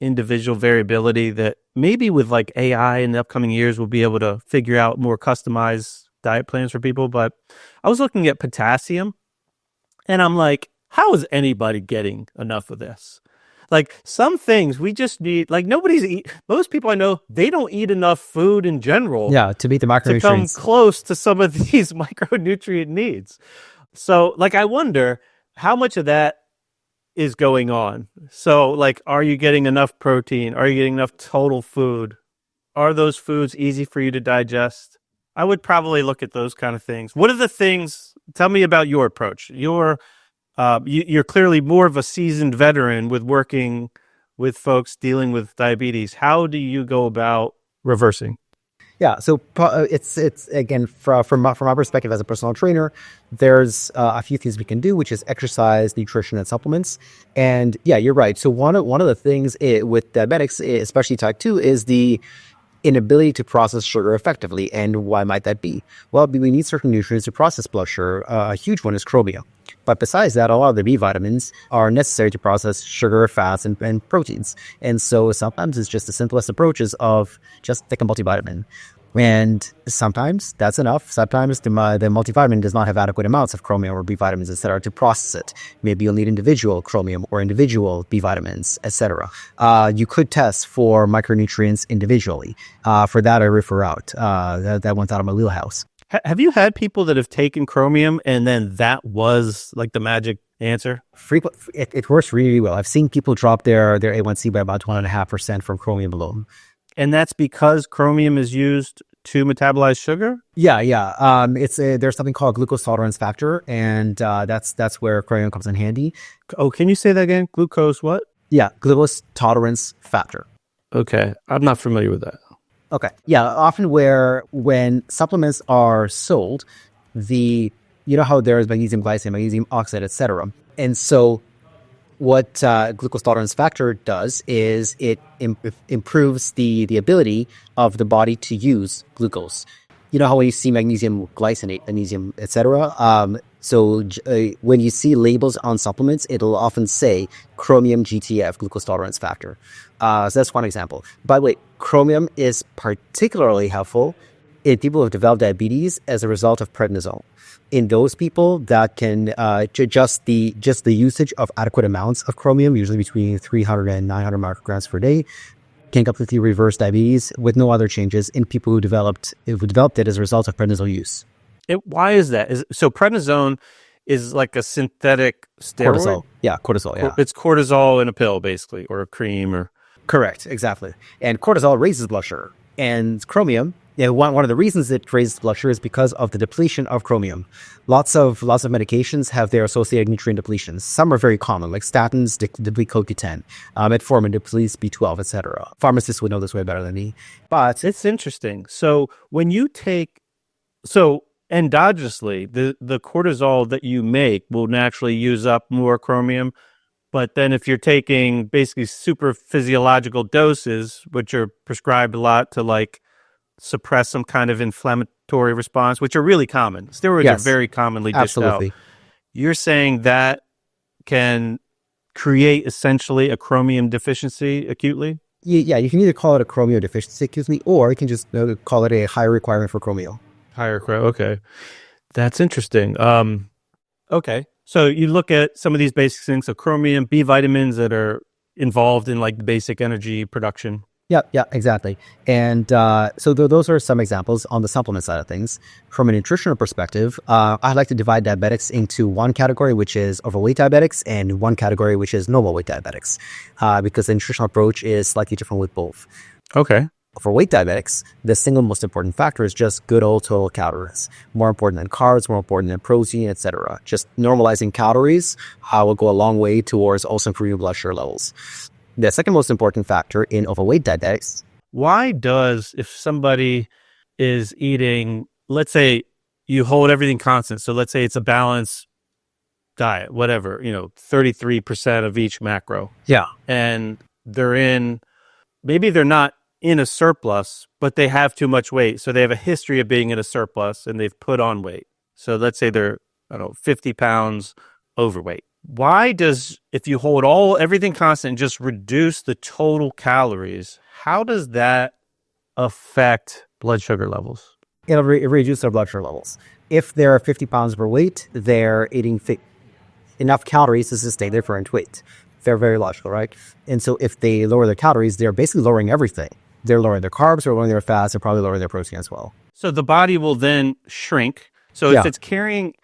individual variability that maybe with like AI in the upcoming years, we'll be able to figure out more customized diet plans for people. But I was looking at potassium, and I'm like, how is anybody getting enough of this? Like some things we just need, like most people I know, they don't eat enough food in general. Yeah, to meet the micronutrients. To come close to some of these micronutrient needs. So like, I wonder how much of that is going on. So like, are you getting enough protein? Are you getting enough total food? Are those foods easy for you to digest? I would probably look at those kind of things. What are the things, tell me about your approach. You're clearly more of a seasoned veteran with working with folks dealing with diabetes. How do you go about reversing? Yeah, so it's again from my perspective as a personal trainer, there's a few things we can do, which is exercise, nutrition, and supplements. And yeah, you're right. So one of the things with diabetics, especially type 2, is the inability to process sugar effectively. And why might that be? Well, we need certain nutrients to process blood sugar. A huge one is chromium. But besides that, a lot of the B vitamins are necessary to process sugar, fats, and proteins. And so sometimes it's just the simplest approaches of just take a multivitamin. And sometimes that's enough. Sometimes the multivitamin does not have adequate amounts of chromium or B vitamins, etc., to process it. Maybe you'll need individual chromium or individual B vitamins, etc. You could test for micronutrients individually. For that, I refer out. That one's out of my wheelhouse. Have you had people that have taken chromium and then that was like the magic answer? It works really well. I've seen people drop their A1C by about 1.5% from chromium alone. And that's because chromium is used to metabolize sugar? Yeah. There's something called glucose tolerance factor, and that's where chromium comes in handy. Oh, can you say that again? Glucose what? Yeah, glucose tolerance factor. Okay. I'm not familiar with that. Okay. Yeah. Often when supplements are sold, you know how there is magnesium glycine, magnesium oxide, etc. And so what glucose tolerance factor does is it improves the ability of the body to use glucose. You know how when you see magnesium glycinate, magnesium, etc. When you see labels on supplements, it'll often say chromium GTF, glucose tolerance factor. So that's one example. By the way, chromium is particularly helpful in people who have developed diabetes as a result of prednisone. In those people that can just the usage of adequate amounts of chromium, usually between 300 and 900 micrograms per day, can completely reverse diabetes with no other changes in people who developed it as a result of prednisone use. Why is that? So prednisone is like a synthetic steroid? Cortisol. Yeah, cortisol, yeah. It's cortisol in a pill, basically, or a cream. Or Correct, exactly. And cortisol raises blood sugar. And chromium, one of the reasons it raises blood sugar is because of the depletion of chromium. Lots of medications have their associated nutrient depletions. Some are very common, like statins deplete CoQ10, metformin depletes B12, etc. Pharmacists would know this way better than me. But it's interesting. So when you take, endogenously, the cortisol that you make will naturally use up more chromium. But then if you're taking basically super physiological doses, which are prescribed a lot to like suppress some kind of inflammatory response, which are really common. Steroids are very commonly dished out. You're saying that can create essentially a chromium deficiency acutely? Yeah, you can either call it a chromium deficiency acutely, or you can just call it a higher requirement for chromium. Okay. That's interesting. Okay. So you look at some of these basic things, so chromium, B vitamins that are involved in like basic energy production. Yeah, exactly. And so those are some examples on the supplement side of things. From a nutritional perspective, I like to divide diabetics into one category, which is overweight diabetics, and one category, which is normal weight diabetics, because the nutritional approach is slightly different with both. Okay. Overweight diabetics, the single most important factor is just good old total calories. More important than carbs, more important than protein, etc. Just normalizing calories will go a long way towards also improving blood sugar levels. The second most important factor in overweight diabetics. Why does, if somebody is eating, let's say you hold everything constant, so let's say it's a balanced diet, whatever, 33% of each macro. Yeah. And maybe they're not in a surplus, but they have too much weight. So they have a history of being in a surplus and they've put on weight. So let's say they're, 50 pounds overweight. Why if you hold everything constant and just reduce the total calories, how does that affect blood sugar levels? It'll reduce their blood sugar levels. If they're 50 pounds overweight, they're eating enough calories to sustain their current weight. They're very logical, right? And so if they lower their calories, they're basically lowering everything. They're lowering their carbs, they're lowering their fats, they're probably lowering their protein as well. So the body will then shrink. So if it's carrying,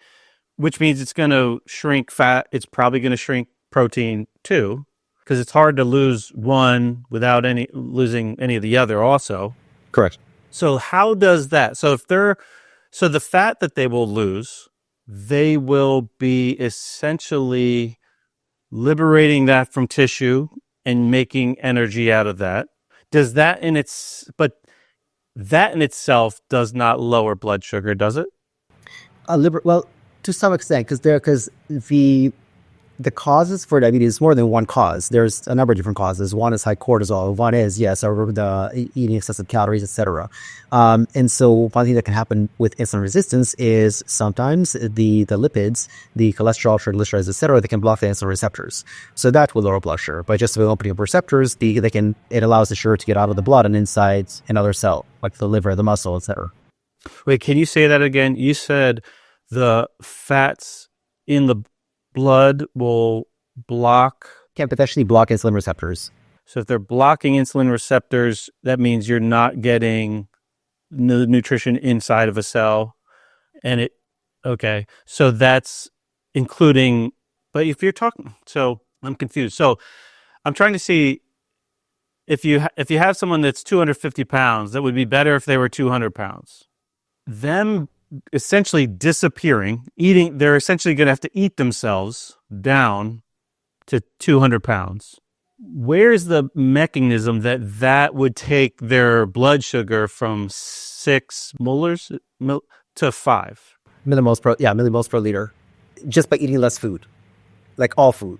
which means it's going to shrink fat, it's probably going to shrink protein too, because it's hard to lose one without losing any of the other also. Correct. So how does that? So the fat that they will lose, they will be essentially liberating that from tissue and making energy out of that. But that in itself does not lower blood sugar, does it? Well, to some extent, because the causes for diabetes is more than one cause. There's a number of different causes. One is high cortisol. One is, the eating excessive calories, etc. And so one thing that can happen with insulin resistance is sometimes the lipids, the cholesterol, triglycerides, etc., they can block the insulin receptors. So that will lower blood sugar. By just opening up receptors, it allows the sugar to get out of the blood and inside another cell, like the liver, the muscle, etc. Wait, can you say that again? You said the fats in the blood will can potentially block insulin receptors. So if they're blocking insulin receptors, that means you're not getting the nutrition inside of a cell. And so that's including, but if you're talking, so I'm confused. So I'm trying to see if you have someone that's 250 pounds, that would be better if they were 200 pounds. Them essentially disappearing, they're essentially going to have to eat themselves down to 200 pounds. where's the mechanism that would take their blood sugar from 6 to 5? millimoles per liter, just by eating less food, like all food.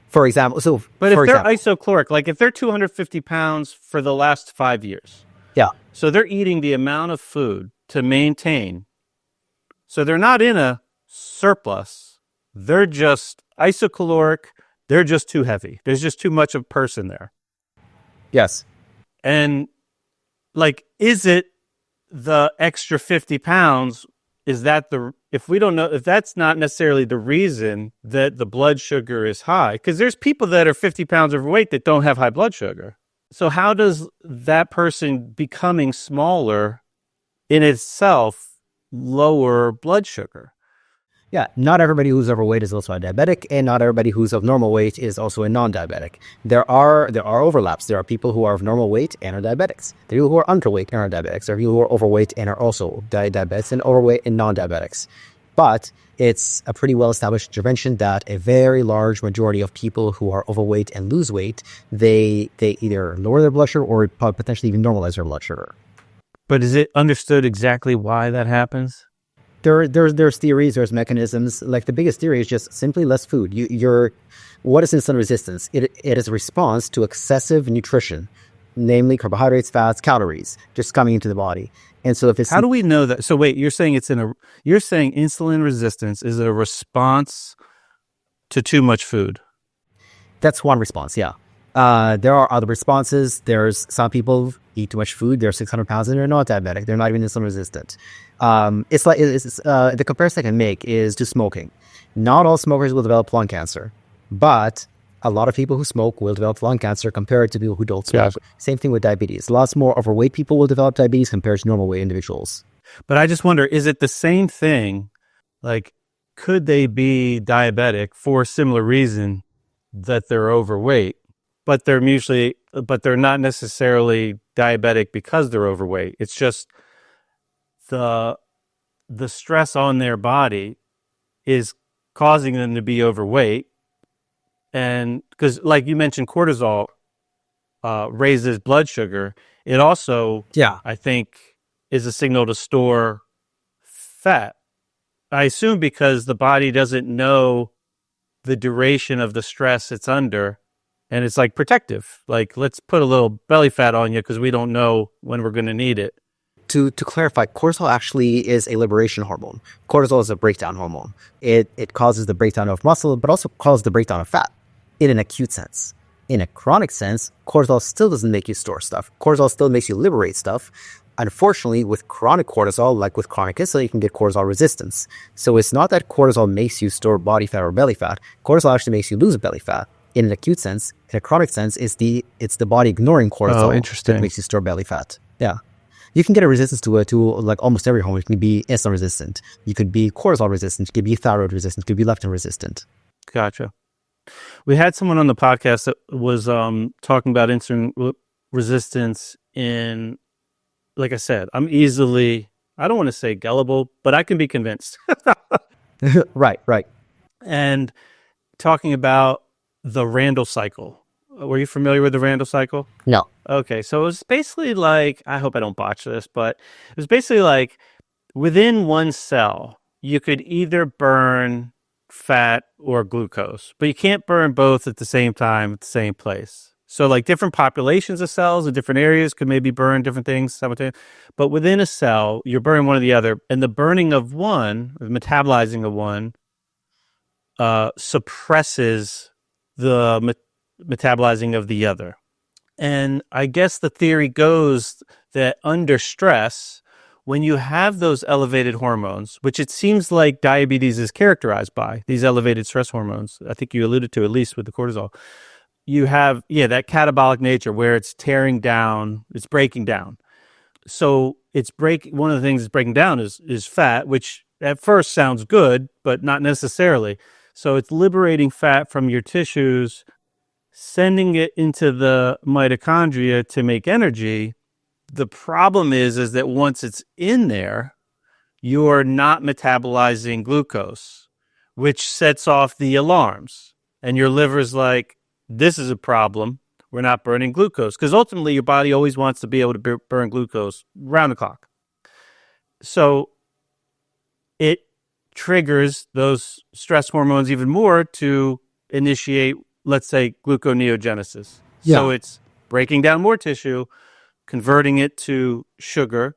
For example, But if they're isocaloric, like if they're 250 pounds for the last 5 years, yeah, so they're eating the amount of food to maintain. So they're not in a surplus. They're just isocaloric. They're just too heavy. There's just too much of a person there. yes, And like, is it the extra 50 pounds? Is that if we don't know, if that's not necessarily the reason that the blood sugar is high, because there's people that are 50 pounds overweight that don't have high blood sugar. So how does that person becoming smaller in itself lower blood sugar? yeah. Not everybody who's overweight is also a diabetic, and not everybody who's of normal weight is also a non-diabetic. There are overlaps. There are people who are of normal weight and are diabetics. There are people who are underweight and are diabetics. There are people who are overweight and are also diabetics, and overweight and non-diabetics. But it's a pretty well-established intervention that a very large majority of people who are overweight and lose weight, they either lower their blood sugar or potentially even normalize their blood sugar. But is it understood exactly why that happens? There's theories, there's mechanisms. Like the biggest theory is just simply less food. What is insulin resistance? It is a response to excessive nutrition, namely carbohydrates, fats, calories, just coming into the body. And so if it's how do we know that? So wait, you're saying you're saying insulin resistance is a response to too much food. That's one response, yeah. There are other responses. There's some people eat too much food. They're 600 pounds and they're not diabetic. They're not even insulin resistant. The comparison I can make is to smoking. Not all smokers will develop lung cancer, but a lot of people who smoke will develop lung cancer compared to people who don't smoke. Yeah. Same thing with diabetes. Lots more overweight people will develop diabetes compared to normal weight individuals. But I just wonder, is it the same thing? Like, could they be diabetic for a similar reason that they're overweight, but they're not necessarily diabetic because they're overweight? It's just the stress on their body is causing them to be overweight. And because, like you mentioned, cortisol raises blood sugar. It also, I think, is a signal to store fat. I assume because the body doesn't know the duration of the stress it's under, and it's like protective. Like, let's put a little belly fat on you because we don't know when we're going to need it. To clarify, cortisol actually is a liberation hormone. Cortisol is a breakdown hormone. It causes the breakdown of muscle, but also causes the breakdown of fat in an acute sense. In a chronic sense, cortisol still doesn't make you store stuff. Cortisol still makes you liberate stuff. Unfortunately, with chronic cortisol, like with chronic insulin, you can get cortisol resistance. So it's not that cortisol makes you store body fat or belly fat. Cortisol actually makes you lose belly fat. In an acute sense. In a chronic sense, it's the body ignoring cortisol that makes you store belly fat. Yeah. You can get a resistance to like almost every hormone. You can be insulin resistant. You could be cortisol resistant. You could be thyroid resistant. You could be leptin resistant. Gotcha. We had someone on the podcast that was talking about insulin resistance in, like I said, I don't want to say gullible, but I can be convinced. Right. And talking about the Randall cycle. Were you familiar with the Randall cycle? No. Okay, so it was basically like, I hope I don't botch this, but it was basically like within one cell, you could either burn fat or glucose, but you can't burn both at the same time at the same place. So like different populations of cells in different areas could maybe burn different things simultaneously, but within a cell, you're burning one or the other, and the burning of one, or metabolizing of one, suppresses the metabolizing of the other. And I guess the theory goes that under stress, when you have those elevated hormones, which it seems like diabetes is characterized by, these elevated stress hormones, I think you alluded to at least with the cortisol, you have, that catabolic nature where it's tearing down, it's breaking down. So one of the things it's breaking down is fat, which at first sounds good, but not necessarily. So it's liberating fat from your tissues, sending it into the mitochondria to make energy. The problem is that once it's in there, you're not metabolizing glucose, which sets off the alarms. And your liver's like, this is a problem. We're not burning glucose, because ultimately your body always wants to be able to burn glucose round the clock. So it triggers those stress hormones even more to initiate, let's say, gluconeogenesis. Yeah. So it's breaking down more tissue, converting it to sugar,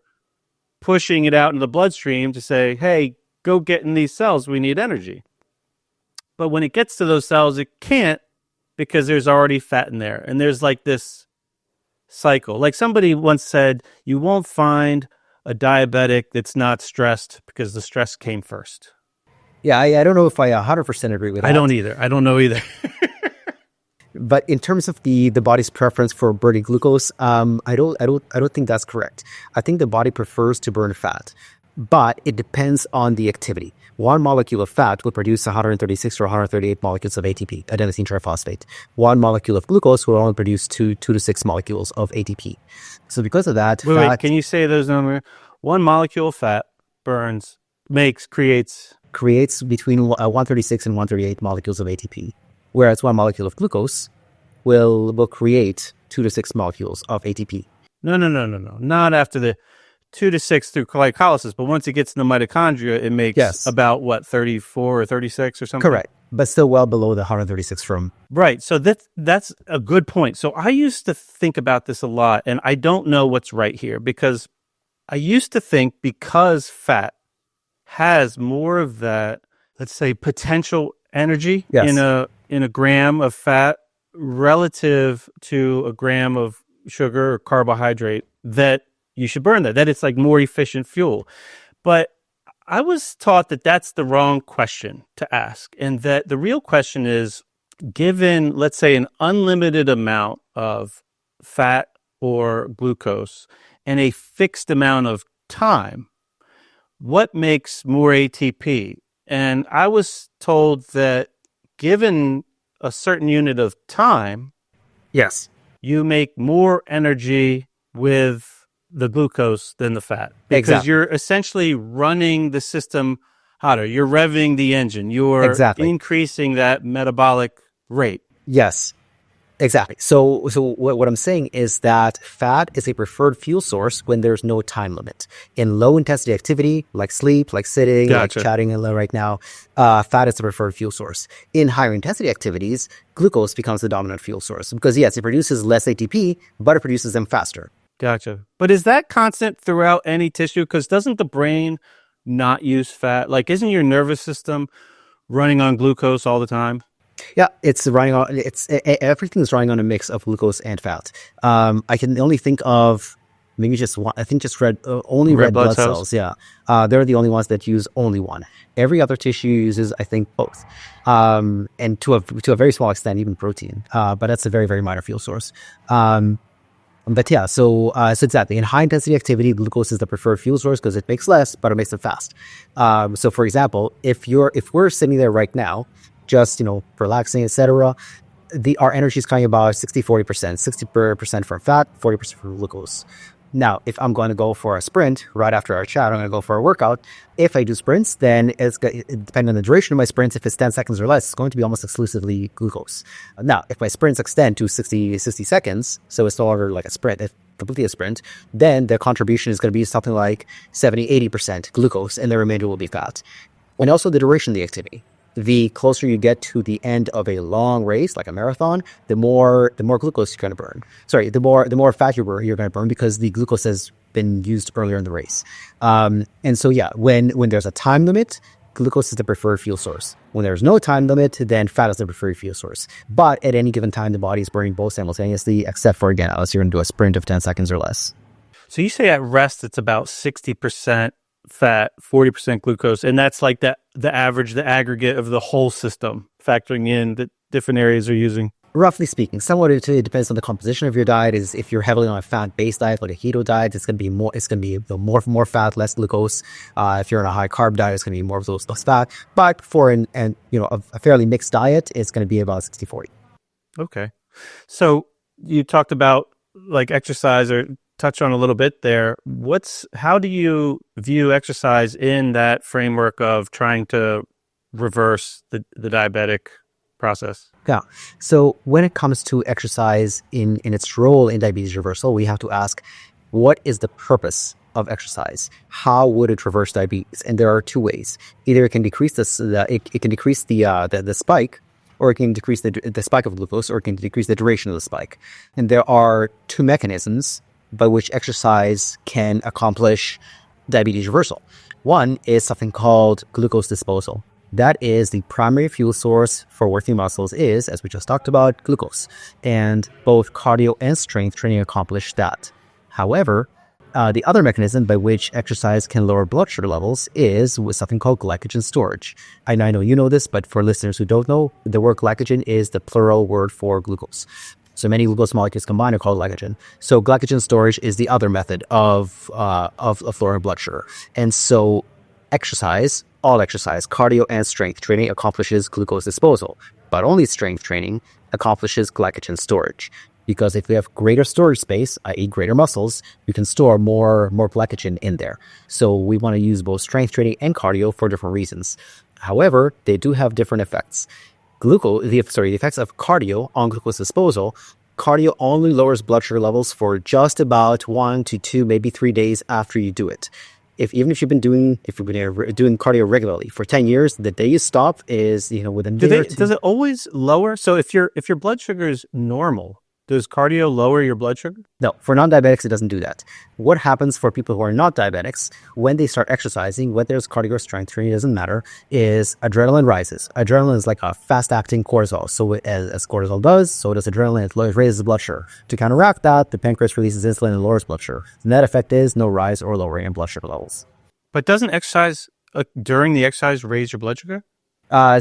pushing it out in the bloodstream to say, hey, go get in these cells. We need energy. But when it gets to those cells, it can't, because there's already fat in there. And there's like this cycle. Like somebody once said, you won't find a diabetic that's not stressed because the stress came first. Yeah, I don't know if I 100% agree with that. I don't either. I don't know either. But in terms of the body's preference for burning glucose, I don't think that's correct. I think the body prefers to burn fat, but it depends on the activity. One molecule of fat will produce 136 or 138 molecules of ATP, adenosine triphosphate. One molecule of glucose will only produce 2 to 6 molecules of ATP. So because of that, wait, can you say those numbers? One molecule of fat creates between 136 and 138 molecules of ATP, whereas one molecule of glucose will create 2 to 6 molecules of ATP. No. Not after the 2 to 6 through glycolysis, but once it gets in the mitochondria, it makes about what, 34 or 36 or something? Correct, but still well below the 136 from. Right. So that's a good point. So I used to think about this a lot, and I don't know what's right here, because I used to think because fat has more of that, let's say, potential energy in a gram of fat relative to a gram of sugar or carbohydrate, that you should burn that it's like more efficient fuel. But I was taught that that's the wrong question to ask, and that the real question is, given, let's say, an unlimited amount of fat or glucose and a fixed amount of time, what makes more ATP? And I was told that given a certain unit of time, Yes. you make more energy with the glucose than the fat, because you're essentially running the system hotter. You're revving the engine. You're increasing that metabolic rate. Yes, exactly. So what I'm saying is that fat is a preferred fuel source when there's no time limit. In low intensity activity, like sleep, like sitting, like chatting right now, fat is the preferred fuel source. In higher intensity activities, glucose becomes the dominant fuel source, because yes, it produces less ATP, but it produces them faster. Gotcha. But is that constant throughout any tissue? Because doesn't the brain not use fat? Like, isn't your nervous system running on glucose all the time? Yeah, it's running on. Everything is running on a mix of glucose and fat. I can only think of maybe just one. I think just red blood cells. Yeah, they're the only ones that use only one. Every other tissue uses, I think, both, and to a very small extent, even protein. But that's a very, very minor fuel source. But yeah, so exactly, in high intensity activity, glucose is the preferred fuel source because it makes less, but it makes them fast. So for example, if we're sitting there right now, just relaxing, etc., our energy is coming about 60-40%, 60% from fat, 40% from glucose. Now, if I'm going to go for a sprint right after our chat, I'm going to go for a workout. If I do sprints, then depending on the duration of my sprints, if it's 10 seconds or less, it's going to be almost exclusively glucose. Now, if my sprints extend to 60 seconds, so it's no longer like a sprint, it's completely a sprint, then the contribution is going to be something like 70-80% glucose, and the remainder will be fat. And also the duration of the activity. The closer you get to the end of a long race, like a marathon, the more glucose you're going to burn. Sorry, the more fat you're going to burn, because the glucose has been used earlier in the race. And so yeah, when there's a time limit, glucose is the preferred fuel source. When there's no time limit, then fat is the preferred fuel source. But at any given time, the body is burning both simultaneously, except for, again, unless you're going to do a sprint of 10 seconds or less. So you say at rest it's about 60% fat, 40% glucose, and that's like the average, the aggregate of the whole system, factoring in the different areas are using. Roughly speaking, somewhat it depends on the composition of your diet. Is if you're heavily on a fat-based diet, like a keto diet, it's going to be more. It's going to be more fat, less glucose. If you're on a high carb diet, it's going to be more of those less fat. But for a fairly mixed diet, it's going to be about 60-40. Okay, so you talked about like exercise, or touch on a little bit there. How do you view exercise in that framework of trying to reverse the diabetic process. Yeah. So when it comes to exercise in its role in diabetes reversal, we have to ask, what is the purpose of exercise? How would it reverse diabetes? And there are two ways. Either it can decrease it can decrease the spike, or it can decrease the spike of glucose, or it can decrease the duration of the spike. And there are two mechanisms by which exercise can accomplish diabetes reversal. One is something called glucose disposal. That is the primary fuel source for working muscles is, as we just talked about, glucose. And both cardio and strength training accomplish that. However, the other mechanism by which exercise can lower blood sugar levels is with something called glycogen storage. I know you know this, but for listeners who don't know, the word glycogen is the plural word for glucose. So many glucose molecules combined are called glycogen. So glycogen storage is the other method of lowering blood sugar. And so all exercise, cardio and strength training accomplishes glucose disposal, but only strength training accomplishes glycogen storage. Because if we have greater storage space, i.e. greater muscles, we can store more glycogen in there. So we want to use both strength training and cardio for different reasons. However, they do have different effects. The effects of cardio on glucose disposal, cardio only lowers blood sugar levels for just about 1 to 2, maybe 3 days after you do it. Even if you've been doing cardio regularly for 10 years, the day you stop is within a day or two. Does it always lower? So if your blood sugar is normal, does cardio lower your blood sugar? No, for non-diabetics, it doesn't do that. What happens for people who are not diabetics, when they start exercising, whether there's cardio or strength training, doesn't matter, is adrenaline rises. Adrenaline is like a fast-acting cortisol. So as cortisol does, so does adrenaline. It raises blood sugar. To counteract that, the pancreas releases insulin and lowers blood sugar. The net effect is no rise or lowering in blood sugar levels. But doesn't exercise, during the exercise, raise your blood sugar?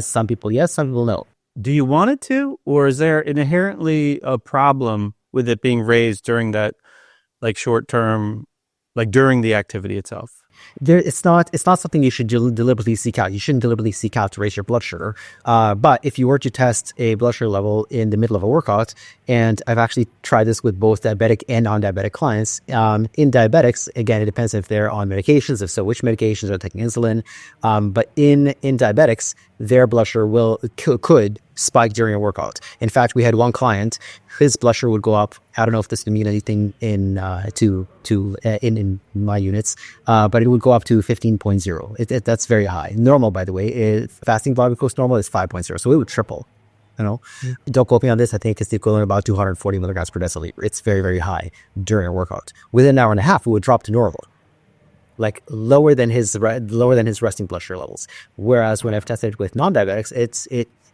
Some people yes, some people no. Do you want it to, or is there inherently a problem with it being raised during that, short term, during the activity itself? It's not something you should deliberately seek out. You shouldn't deliberately seek out to raise your blood sugar. But if you were to test a blood sugar level in the middle of a workout, and I've actually tried this with both diabetic and non-diabetic clients. In diabetics, again, it depends if they're on medications, if so, which medications are taking insulin. But in diabetics, their blood sugar could spike during a workout. In fact, we had one client, his blood sugar would go up. I don't know if this can mean anything in my units, but it would go up to 15.0. That's very high. Normal, by the way, fasting blood glucose normal is 5.0, so it would triple. Don't quote me on this. I think it's the equivalent of about 240 milligrams per deciliter. It's very, very high during a workout. Within an hour and a half, it would drop to normal, lower than his resting blood sugar levels. Whereas when I've tested it with non-diabetics,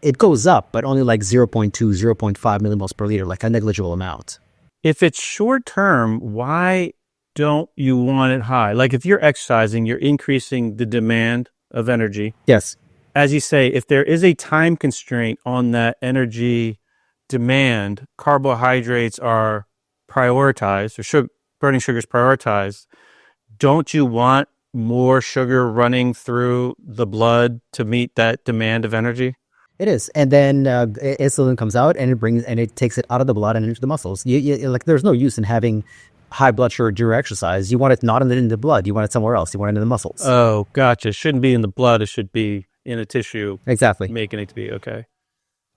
it goes up, but only 0.2, 0.5 millimoles per liter, a negligible amount. If it's short term, why don't you want it high? If you're exercising, you're increasing the demand of energy. Yes. As you say, if there is a time constraint on that energy demand, carbohydrates are prioritized, or burning sugar is prioritized. Don't you want more sugar running through the blood to meet that demand of energy? It is, and then insulin comes out, and it takes it out of the blood and into the muscles. There's no use in having high blood sugar during exercise. You want it not in the blood. You want it somewhere else. You want it in the muscles. Oh, gotcha. It shouldn't be in the blood. It should be in a tissue. Exactly. Making it to be okay.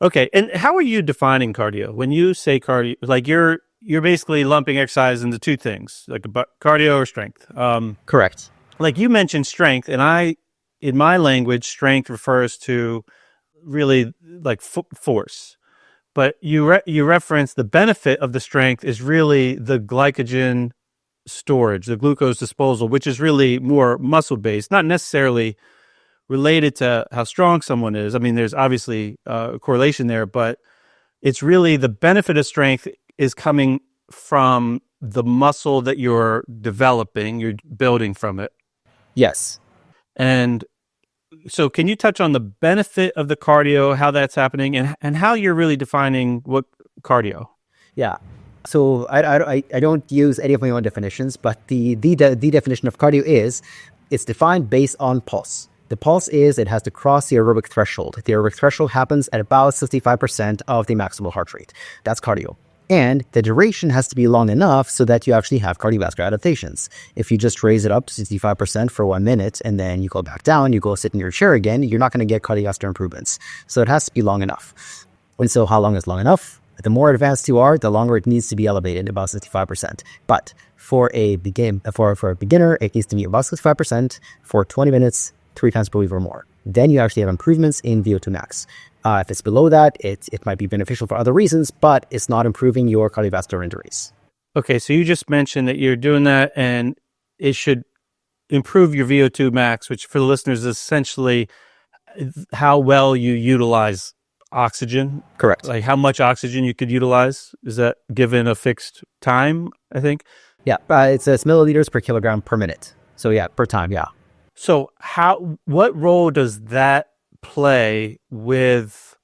Okay, and how are you defining cardio? When you say cardio, you're basically lumping exercise into two things, cardio or strength. Correct. You mentioned strength, and in my language, strength refers to really force, but you reference the benefit of the strength is really the glycogen storage, the glucose disposal, which is really more muscle based, not necessarily related to how strong someone is. I mean, there's obviously a correlation there, but it's really the benefit of strength is coming from the muscle that you're developing, you're building from it. Yes. And so can you touch on the benefit of the cardio, how that's happening, and how you're really defining what cardio? Yeah. So I don't use any of my own definitions, but the definition of cardio is it's defined based on pulse. The pulse is it has to cross the aerobic threshold. The aerobic threshold happens at about 65% of the maximal heart rate. That's cardio. And the duration has to be long enough so that you actually have cardiovascular adaptations. If you just raise it up to 65% for 1 minute and then you go back down, you go sit in your chair again, you're not going to get cardiovascular improvements. So it has to be long enough. And so how long is long enough? The more advanced you are, the longer it needs to be elevated, about 65%. But for a beginner, it needs to be about 65% for 20 minutes, 3 times per week or more. Then you actually have improvements in VO2 max. If it's below that, it might be beneficial for other reasons, but it's not improving your cardiovascular injuries. Okay, so you just mentioned that you're doing that and it should improve your VO2 max, which for the listeners is essentially how well you utilize oxygen. Correct. Like how much oxygen you could utilize. Is that given a fixed time, I think? Yeah, it's milliliters per kilogram per minute. So yeah, per time, yeah. So what role does that play with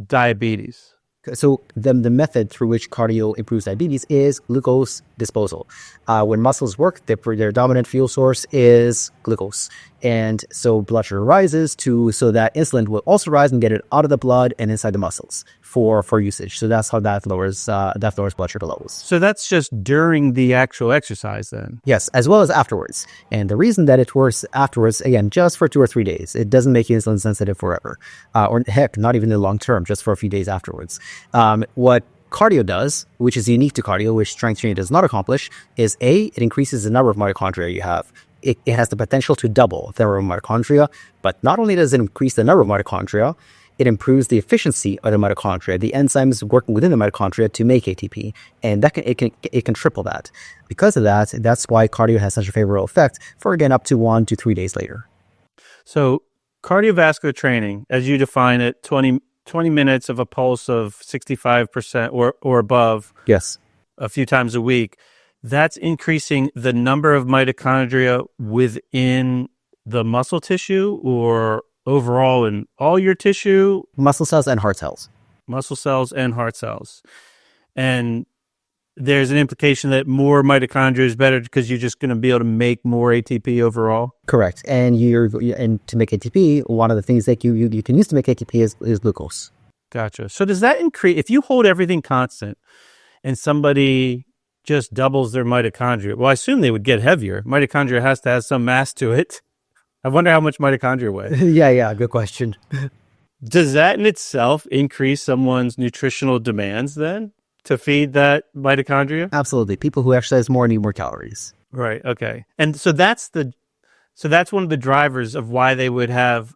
diabetes? So the method through which cardio improves diabetes is glucose disposal. When muscles work, their dominant fuel source is glucose. And so blood sugar rises so that insulin will also rise and get it out of the blood and inside the muscles for usage. So that's how that lowers blood sugar levels. So that's just during the actual exercise then? Yes, as well as afterwards. And the reason that it works afterwards, again, just for 2 or 3 days. It doesn't make you insulin sensitive forever. Or heck, not even in the long term, just for a few days afterwards. What cardio does, which is unique to cardio, which strength training does not accomplish, is it increases the number of mitochondria you have. It has the potential to double the number of mitochondria, but not only does it increase the number of mitochondria, it improves the efficiency of the mitochondria, the enzymes working within the mitochondria to make ATP, and it can triple that. Because of that, that's why cardio has such a favorable effect for, again, up to 1 to 3 days later. So cardiovascular training, as you define it, 20 minutes of a pulse of 65% or above. Yes. A few times a week, that's increasing the number of mitochondria within the muscle tissue or overall in all your tissue? Muscle cells and heart cells. Muscle cells and heart cells. And there's an implication that more mitochondria is better because you're just going to be able to make more ATP overall? Correct. And to make ATP, one of the things that you can use to make ATP is glucose. Gotcha. So does that increase, if you hold everything constant and somebody just doubles their mitochondria, well, I assume they would get heavier. Mitochondria has to have some mass to it. I wonder how much mitochondria weigh. Yeah, good question. Does that in itself increase someone's nutritional demands then to feed that mitochondria? Absolutely. People who exercise more need more calories. Right. Okay. And so that's one of the drivers of why they would have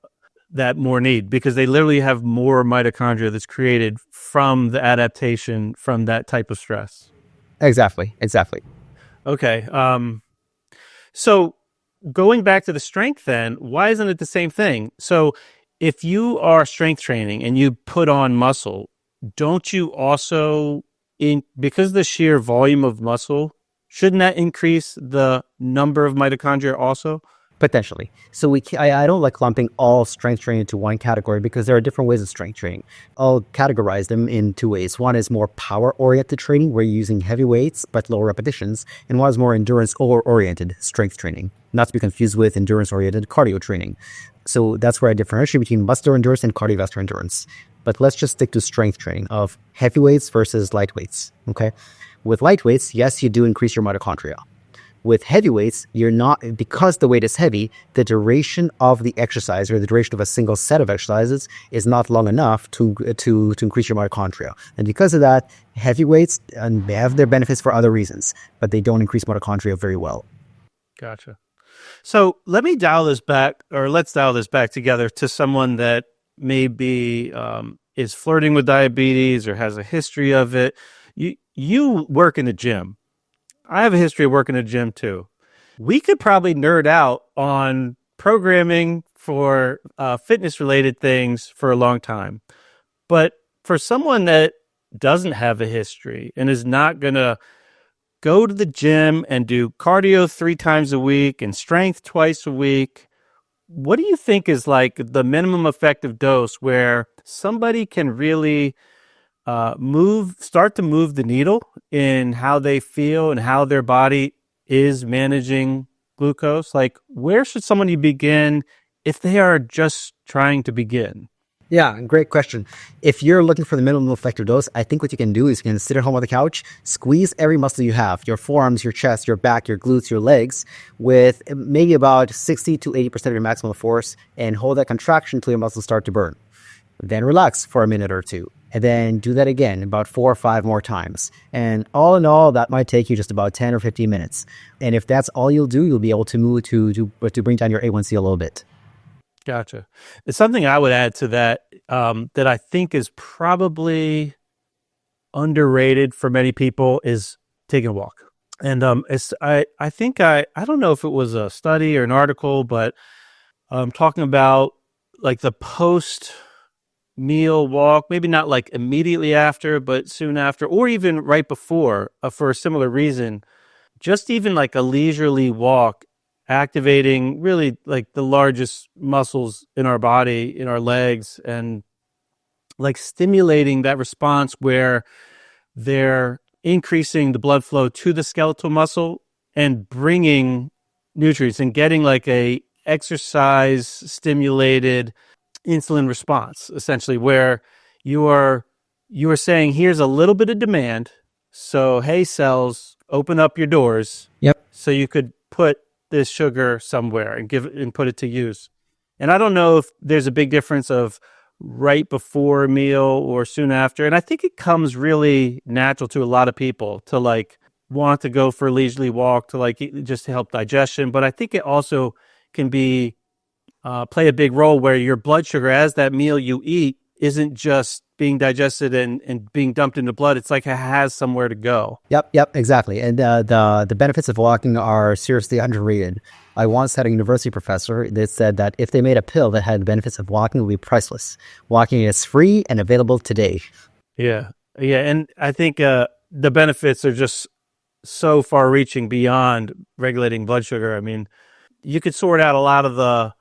that more need, because they literally have more mitochondria that's created from the adaptation from that type of stress. Exactly. Okay. So going back to the strength then, why isn't it the same thing? So if you are strength training and you put on muscle, don't you also, because the sheer volume of muscle, shouldn't that increase the number of mitochondria also? Potentially. So I don't like lumping all strength training into one category because there are different ways of strength training. I'll categorize them in 2 ways. One is more power-oriented training where you're using heavy weights but low repetitions, and one is more endurance-oriented strength training, not to be confused with endurance-oriented cardio training. So that's where I differentiate between muscular endurance and cardiovascular endurance. But let's just stick to strength training of heavy weights versus light weights, okay? With light weights, yes, you do increase your mitochondria. With heavy weights, you're not, because the weight is heavy, the duration of the exercise or the duration of a single set of exercises is not long enough to increase your mitochondria. And because of that, heavy weights may have their benefits for other reasons, but they don't increase mitochondria very well. Gotcha. So let's dial this back together to someone that maybe is flirting with diabetes or has a history of it. You work in the gym. I have a history of working in a gym too. We could probably nerd out on programming for fitness related things for a long time. But for someone that doesn't have a history and is not going to go to the gym and do cardio 3 times a week and strength twice a week, what do you think is like the minimum effective dose where somebody can really start to move the needle in how they feel and how their body is managing glucose? Like, where should somebody begin if they are just trying to begin? Yeah, great question. If you're looking for the minimum effective dose, I think what you can do is you can sit at home on the couch, squeeze every muscle you have, your forearms, your chest, your back, your glutes, your legs, with maybe about 60 to 80% of your maximum force, and hold that contraction until your muscles start to burn. Then relax for a minute or two, and then do that again about 4 or 5 more times. And all in all, that might take you just about 10 or 15 minutes. And if that's all you'll do, you'll be able to move to bring down your A1C a little bit. Gotcha. It's something I would add to that that I think is probably underrated for many people is taking a walk. And I think I don't know if it was a study or an article, but talking about like the post meal walk, maybe not like immediately after, but soon after, or even right before, for a similar reason. Just even like a leisurely walk, activating really like the largest muscles in our body, in our legs, and like stimulating that response where they're increasing the blood flow to the skeletal muscle and bringing nutrients and getting like a exercise stimulated insulin response, essentially, where you are saying, here's a little bit of demand, so hey cells, open up your doors. Yep. So you could put this sugar somewhere and put it to use. And I don't know if there's a big difference of right before a meal or soon after. And I think it comes really natural to a lot of people to like want to go for a leisurely walk to like just to help digestion. But I think it also can be play a big role where your blood sugar as that meal you eat isn't just being digested and being dumped into blood. It's like it has somewhere to go. Yep, exactly. And the benefits of walking are seriously underrated. I once had a university professor that said that if they made a pill that had the benefits of walking, it would be priceless. Walking is free and available today. Yeah. And I think the benefits are just so far reaching beyond regulating blood sugar. I mean, you could sort out a lot of the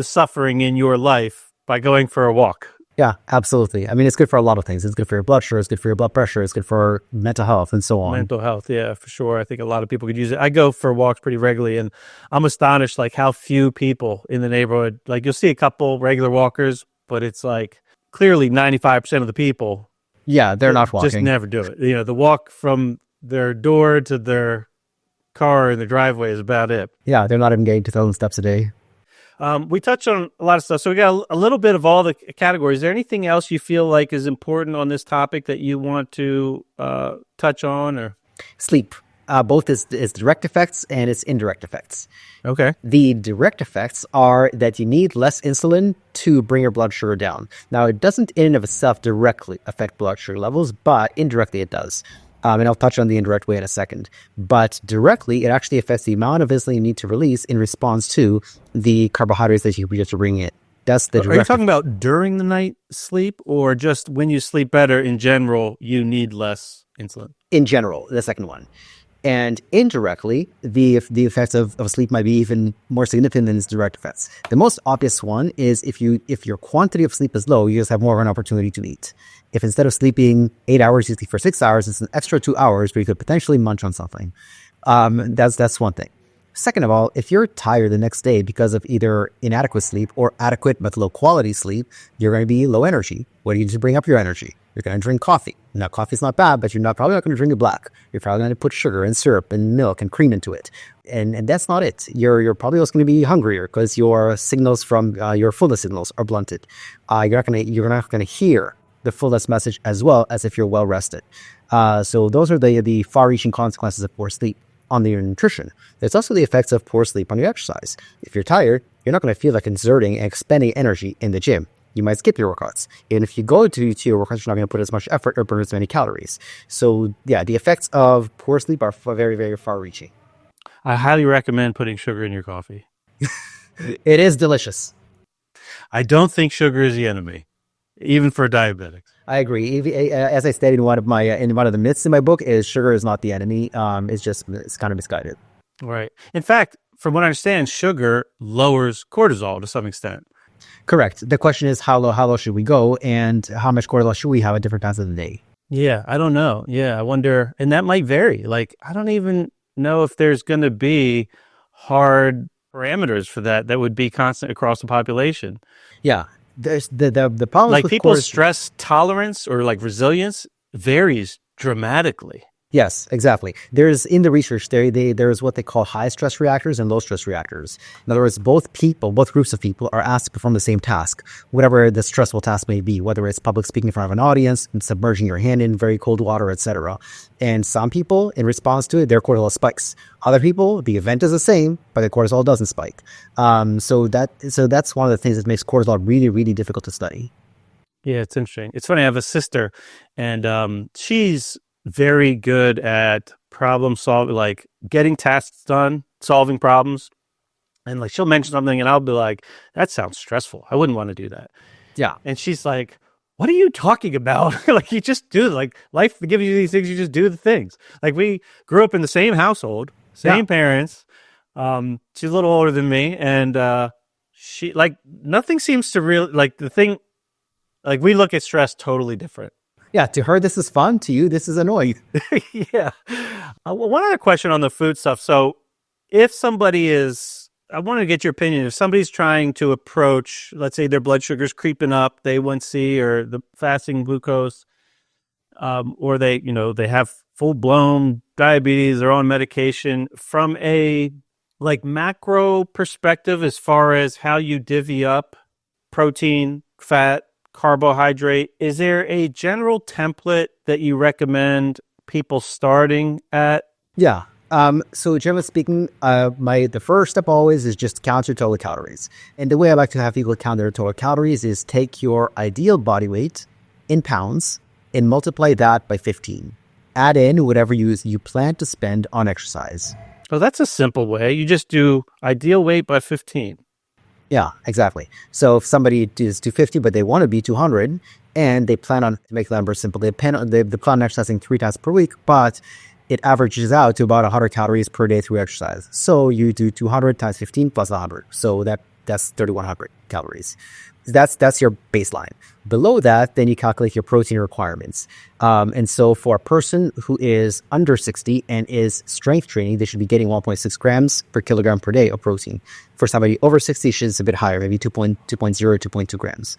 suffering in your life by going for a walk. Yeah, absolutely. I mean, it's good for a lot of things. It's good for your blood sugar. It's good for your blood pressure. It's good for mental health and so on. Mental health, yeah, for sure. I think a lot of people could use it. I go for walks pretty regularly, and I'm astonished like how few people in the neighborhood, like you'll see a couple regular walkers, but it's like clearly 95% of the people. Yeah, they're not walking. Just never do it. You know, the walk from their door to their car in the driveway is about it. Yeah, they're not even getting 2,000 steps a day. We touched on a lot of stuff. So we got a little bit of all the categories. Is there anything else you feel like is important on this topic that you want to touch on? Or sleep, both its direct effects and its indirect effects. Okay. The direct effects are that you need less insulin to bring your blood sugar down. Now, it doesn't in and of itself directly affect blood sugar levels, but indirectly it does. And I'll touch on the indirect way in a second. But directly, it actually affects the amount of insulin you need to release in response to the carbohydrates that you just bring in. That's the direct. Are you talking about during the night sleep or just when you sleep better in general, you need less insulin? In general, the second one. And indirectly, the effects of sleep might be even more significant than its direct effects. The most obvious one is if your quantity of sleep is low, you just have more of an opportunity to eat. If instead of sleeping 8 hours, you sleep for 6 hours, it's an extra 2 hours where you could potentially munch on something. That's one thing. Second of all, if you're tired the next day because of either inadequate sleep or adequate but low quality sleep, you're going to be low energy. What do you do to bring up your energy? You're going to drink coffee. Now, coffee's not bad, but probably not going to drink it black. You're probably going to put sugar and syrup and milk and cream into it. And that's not it. You're probably also going to be hungrier because your signals from your fullness signals are blunted. You're not going to hear the fullness message as well as if you're well rested. So those are the far-reaching consequences of poor sleep on your nutrition. There's also the effects of poor sleep on your exercise. If you're tired, you're not going to feel like exerting and expending energy in the gym. You might skip your workouts. And if you go to your workouts, you're not going to put as much effort or burn as many calories. So yeah, the effects of poor sleep are very, very far-reaching. I highly recommend putting sugar in your coffee. It is delicious. I don't think sugar is the enemy, even for diabetics. I agree. As I stated in one of the myths in my book, is sugar is not the enemy. It's kind of misguided. Right. In fact, from what I understand, sugar lowers cortisol to some extent. Correct. The question is how low should we go, and how much cortisol should we have at different times of the day? Yeah, I don't know. Yeah, I wonder, and that might vary. Like, I don't even know if there's going to be hard parameters for that would be constant across the population. Yeah. There's the problems Like with people's cortisol. stress tolerance or like resilience varies dramatically. Yes, exactly. There's in the research there's what they call high stress reactors and low stress reactors. In other words, both groups of people are asked to perform the same task, whatever the stressful task may be, whether it's public speaking in front of an audience, submerging your hand in very cold water, etc. And some people, in response to it, their cortisol spikes. Other people, the event is the same, but the cortisol doesn't spike. So that's one of the things that makes cortisol really, really difficult to study. Yeah, it's interesting. It's funny. I have a sister, and she's very good at problem solving, like getting tasks done, solving problems. And like she'll mention something, and I'll be like, "That sounds stressful. I wouldn't want to do that." Yeah. And she's like, "What are you talking about? Like you just do like life gives you these things. You just do the things." Like we grew up in the same household, same parents. She's a little older than me, and she like nothing seems to really like the thing. Like we look at stress totally different. Yeah, to her, this is fun. To you, this is annoying. Yeah. One other question on the food stuff. So if somebody is, I want to get your opinion. If somebody's trying to approach, let's say their blood sugar's creeping up, the A1C or the fasting glucose, or they have full blown diabetes, they're on medication, from a like macro perspective, as far as how you divvy up protein, fat, carbohydrate, is there a general template that you recommend people starting at? Yeah. So generally speaking, the first step always is just count your total calories. And the way I like to have people count their total calories is take your ideal body weight in pounds and multiply that by 15. Add in whatever you plan to spend on exercise. Well, that's a simple way. You just do ideal weight by 15. Yeah, exactly. So if somebody is 250, but they want to be 200, and they plan on, to make the number simple, they plan on exercising 3 times per week, but it averages out to about 100 calories per day through exercise. So you do 200 times 15 plus 100. So that's 3,100 calories. That's your baseline. Below that, then you calculate your protein requirements. And so for a person who is under 60 and is strength training, they should be getting 1.6 grams per kilogram per day of protein. For somebody over 60, it's a bit higher, maybe 2.0, 2.2 grams.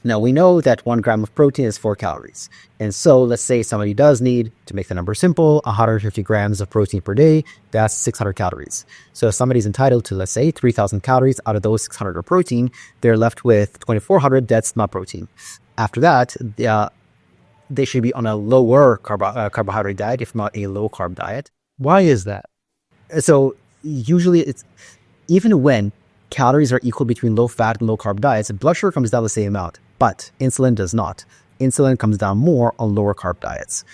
Now, we know that 1 gram of protein is 4 calories. And so let's say somebody does need, to make the number simple, 150 grams of protein per day. That's 600 calories. So if somebody's entitled to, let's say, 3,000 calories out of those 600 of protein, they're left with 2,400. That's not protein. After that, they should be on a lower carbohydrate diet, if not a low-carb diet. Why is that? So usually it's, even when calories are equal between low-fat and low-carb diets, blood sugar comes down the same amount. But insulin does not. Insulin comes down more on lower carb diets.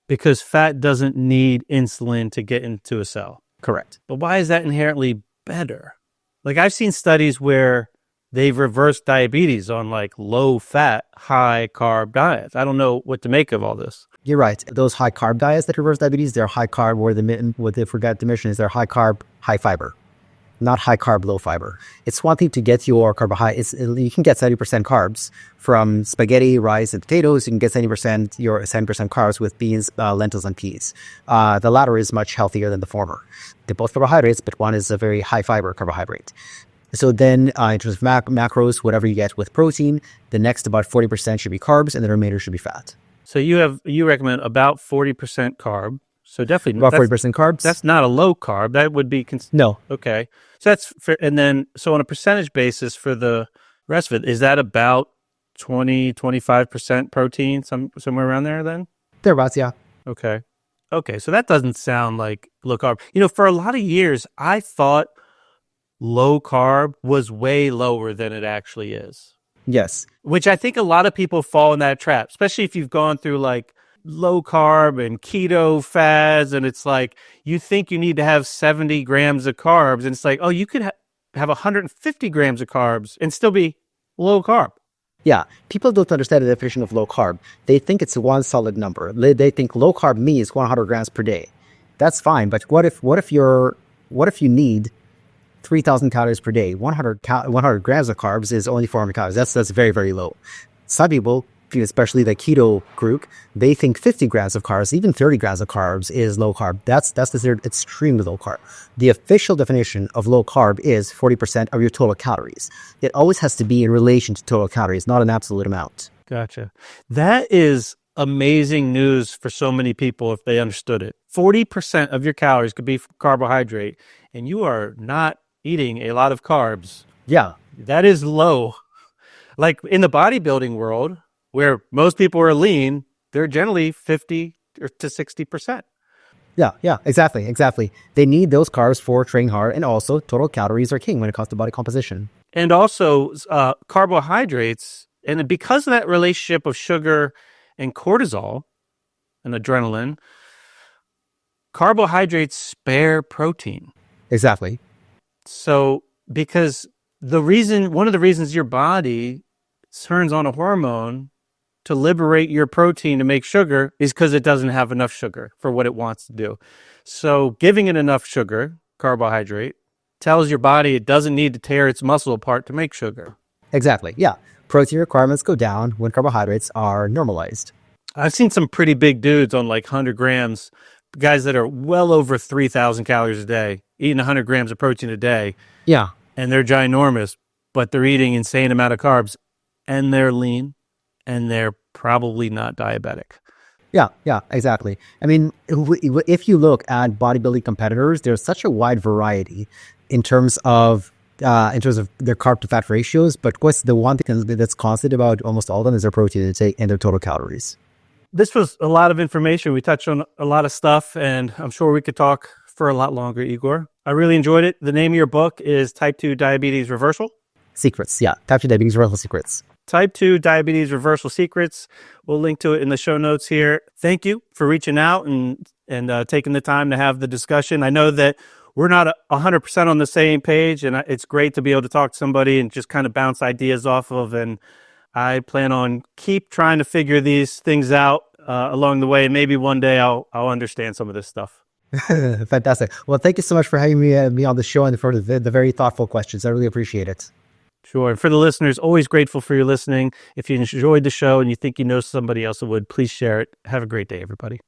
Because fat doesn't need insulin to get into a cell. Correct. But why is that inherently better? Like I've seen studies where they've reversed diabetes on like low fat, high carb diets. I don't know what to make of all this. You're right. Those high carb diets that reverse diabetes, they're high carb, or what they forgot to mention is they're high carb, high fiber. Not high carb, low fiber. It's one thing to get your carbohydrates. You can get 70% carbs from spaghetti, rice, and potatoes. You can get 70% carbs with beans, lentils, and peas. The latter is much healthier than the former. They're both carbohydrates, but one is a very high fiber carbohydrate. So then in terms of macros, whatever you get with protein, the next about 40% should be carbs, and the remainder should be fat. So you recommend about 40% carb. So definitely About 40% carbs. That's not a low carb. That would be no. Okay. So that's fair. And then so on a percentage basis for the rest of it, is that about 25% protein, somewhere around there then? Thereabouts, yeah. Okay. So that doesn't sound like low carb. For a lot of years, I thought low carb was way lower than it actually is. Yes. Which I think a lot of people fall in that trap, especially if you've gone through like low carb and keto fads, and it's like you think you need to have 70 grams of carbs, and it's like, oh, you could have 150 grams of carbs and still be low carb. Yeah, people don't understand the definition of low carb. They think it's one solid number. They think low carb means 100 grams per day. That's fine, but what if you need 3,000 calories per day? 100 grams of carbs is only 400 calories. That's very, very low. Some people especially the keto group, they think 50 grams of carbs, even 30 grams of carbs is low carb. That's considered extremely low carb. The official definition of low carb is 40% of your total calories. It always has to be in relation to total calories, not an absolute amount. Gotcha. That is amazing news for so many people if they understood it. 40% of your calories could be carbohydrate, and you are not eating a lot of carbs. Yeah. That is low. Like in the bodybuilding world, where most people are lean, they're generally 50 to 60%. Yeah, exactly. They need those carbs for training hard, and also total calories are king when it comes to body composition. And also carbohydrates, and because of that relationship of sugar and cortisol and adrenaline, carbohydrates spare protein. Exactly. So because one of the reasons your body turns on a hormone to liberate your protein to make sugar is because it doesn't have enough sugar for what it wants to do. So giving it enough sugar, carbohydrate, tells your body it doesn't need to tear its muscle apart to make sugar. Exactly. Yeah. Protein requirements go down when carbohydrates are normalized. I've seen some pretty big dudes on like 100 grams, guys that are well over 3,000 calories a day, eating 100 grams of protein a day. Yeah. And they're ginormous, but they're eating insane amount of carbs, and they're lean, and they're probably not diabetic. Yeah, exactly. I mean, if you look at bodybuilding competitors, there's such a wide variety in terms of their carb to fat ratios. But of course, the one thing that's constant about almost all of them is their protein intake and their total calories. This was a lot of information. We touched on a lot of stuff, and I'm sure we could talk for a lot longer, Igor. I really enjoyed it. The name of your book is Type 2 Diabetes Reversal. Secrets, yeah. Type 2 Diabetes Reversal Secrets. Type 2 Diabetes Reversal Secrets. We'll link to it in the show notes here. Thank you for reaching out and taking the time to have the discussion. I know that we're not 100% on the same page, and it's great to be able to talk to somebody and just kind of bounce ideas off of. And I plan on keep trying to figure these things out along the way. And maybe one day I'll understand some of this stuff. Fantastic. Well, thank you so much for having me on the show and for the very thoughtful questions. I really appreciate it. Sure. And for the listeners, always grateful for your listening. If you enjoyed the show and you think you know somebody else who would, please share it. Have a great day, everybody.